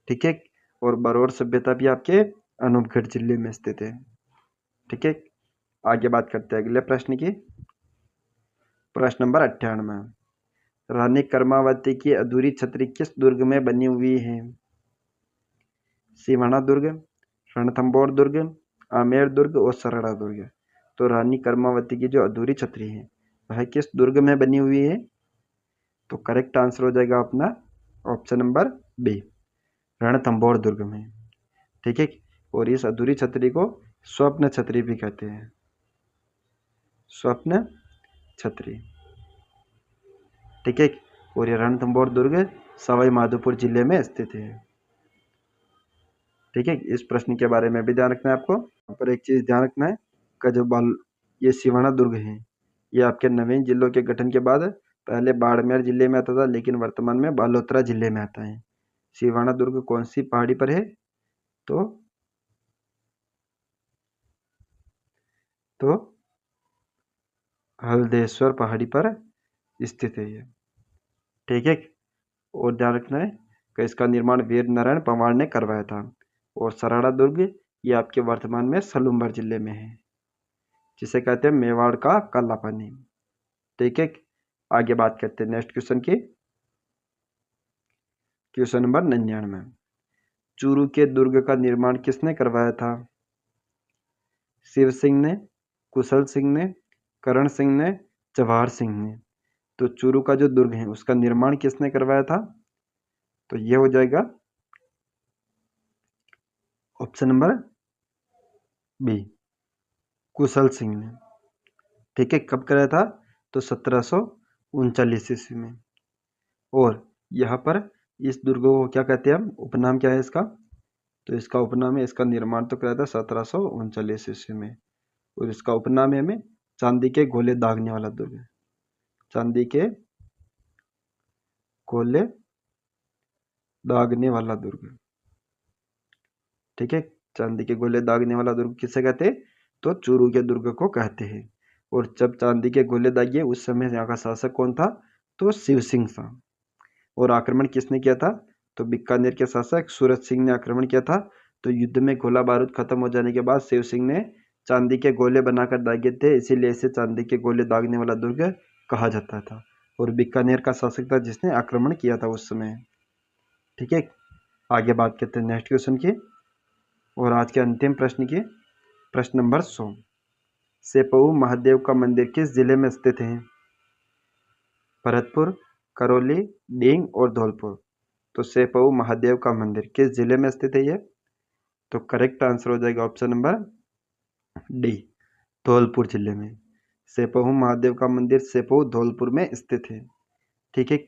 ठीक है, और बरोड सभ्यता भी आपके अनूपगढ़ जिले में स्थित है। ठीक है, आगे बात करते हैं अगले प्रश्न की। प्रश्न नंबर 98, रानी कर्मावती की अधूरी छतरी किस दुर्ग में बनी हुई है, सिवाना दुर्ग, रणथंभौर दुर्ग, आमेर दुर्ग और सरड़ा दुर्ग। तो रानी कर्मावती की जो अधूरी छतरी है वह किस दुर्ग में बनी हुई है, तो करेक्ट आंसर हो जाएगा अपना ऑप्शन नंबर बी रणथंभौर दुर्ग में। ठीक है, और इस अधूरी छतरी को स्वप्न छतरी भी कहते हैं, स्वप्न छतरी। ठीक है, और ये रणथंभौर दुर्ग सवाई माधोपुर जिले में स्थित है। ठीक है, इस प्रश्न के बारे में भी ध्यान रखना है आपको। यहाँ पर एक चीज ध्यान रखना है कि जो ये सिवाना दुर्ग है, ये आपके नवीन जिलों के गठन के बाद पहले बाड़मेर जिले में आता था, लेकिन वर्तमान में बालोतरा जिले में आता है। सिवाना दुर्ग कौन सी पहाड़ी पर है? तो हल्देश्वर पहाड़ी पर स्थित है ये। ठीक है, और ध्यान रखना है कि इसका निर्माण वीर नारायण पंवार ने करवाया था। और सराड़ा दुर्ग ये आपके वर्तमान में सलूम्बर जिले में है, जिसे कहते हैं मेवाड़ का काला पानी। ठीक है, आगे बात करते हैं नेक्स्ट क्वेश्चन की। क्वेश्चन नंबर 99, चूरू के दुर्ग का निर्माण किसने करवाया था? शिव सिंह ने, कुशल सिंह ने, करण सिंह ने, जवाहर सिंह ने। तो चूरू का जो दुर्ग है उसका निर्माण किसने करवाया था? तो ये हो जाएगा ऑप्शन नंबर बी, कुशल सिंह ने। ठीक है, कब कराया था? तो 1739 ईस्वी में। और यहाँ पर इस दुर्ग को क्या कहते हैं हम? उपनाम क्या है इसका? तो इसका उपनाम है, इसका निर्माण तो कराया था 1739 ईस्वी में, और इसका उपनाम है हमें चांदी के गोले दागने वाला दुर्ग। चांदी के गोले दागने वाला दुर्ग। ठीक है, चांदी के गोले दागने वाला दुर्ग किसे कहते हैं? तो चूरू के दुर्ग को कहते हैं। और जब चांदी के गोले दागे उस समय यहाँ का शासक कौन था? तो शिव सिंह था। और आक्रमण किसने किया था? तो बीकानेर के शासक सूरज सिंह ने आक्रमण किया था। तो युद्ध में गोला बारूद खत्म हो जाने के बाद शिव सिंह ने चांदी के गोले बनाकर दागे थे, इसीलिए इसे चांदी के गोले दागने वाला दुर्ग कहा जाता था। और बीकानेर का शासक था जिसने आक्रमण किया था उस समय। ठीक है, आगे बात करते हैं नेक्स्ट क्वेश्चन की और आज के अंतिम प्रश्न की। प्रश्न नंबर 100, सेपऊ महादेव का मंदिर किस जिले में स्थित है? भरतपुर, करौली, डींग और धौलपुर। तो सेपऊ महादेव का मंदिर किस जिले में स्थित है ये? तो करेक्ट आंसर हो जाएगा ऑप्शन नंबर डी, धौलपुर जिले में। सेपऊ महादेव का मंदिर सेपऊ धौलपुर में स्थित है। ठीक है,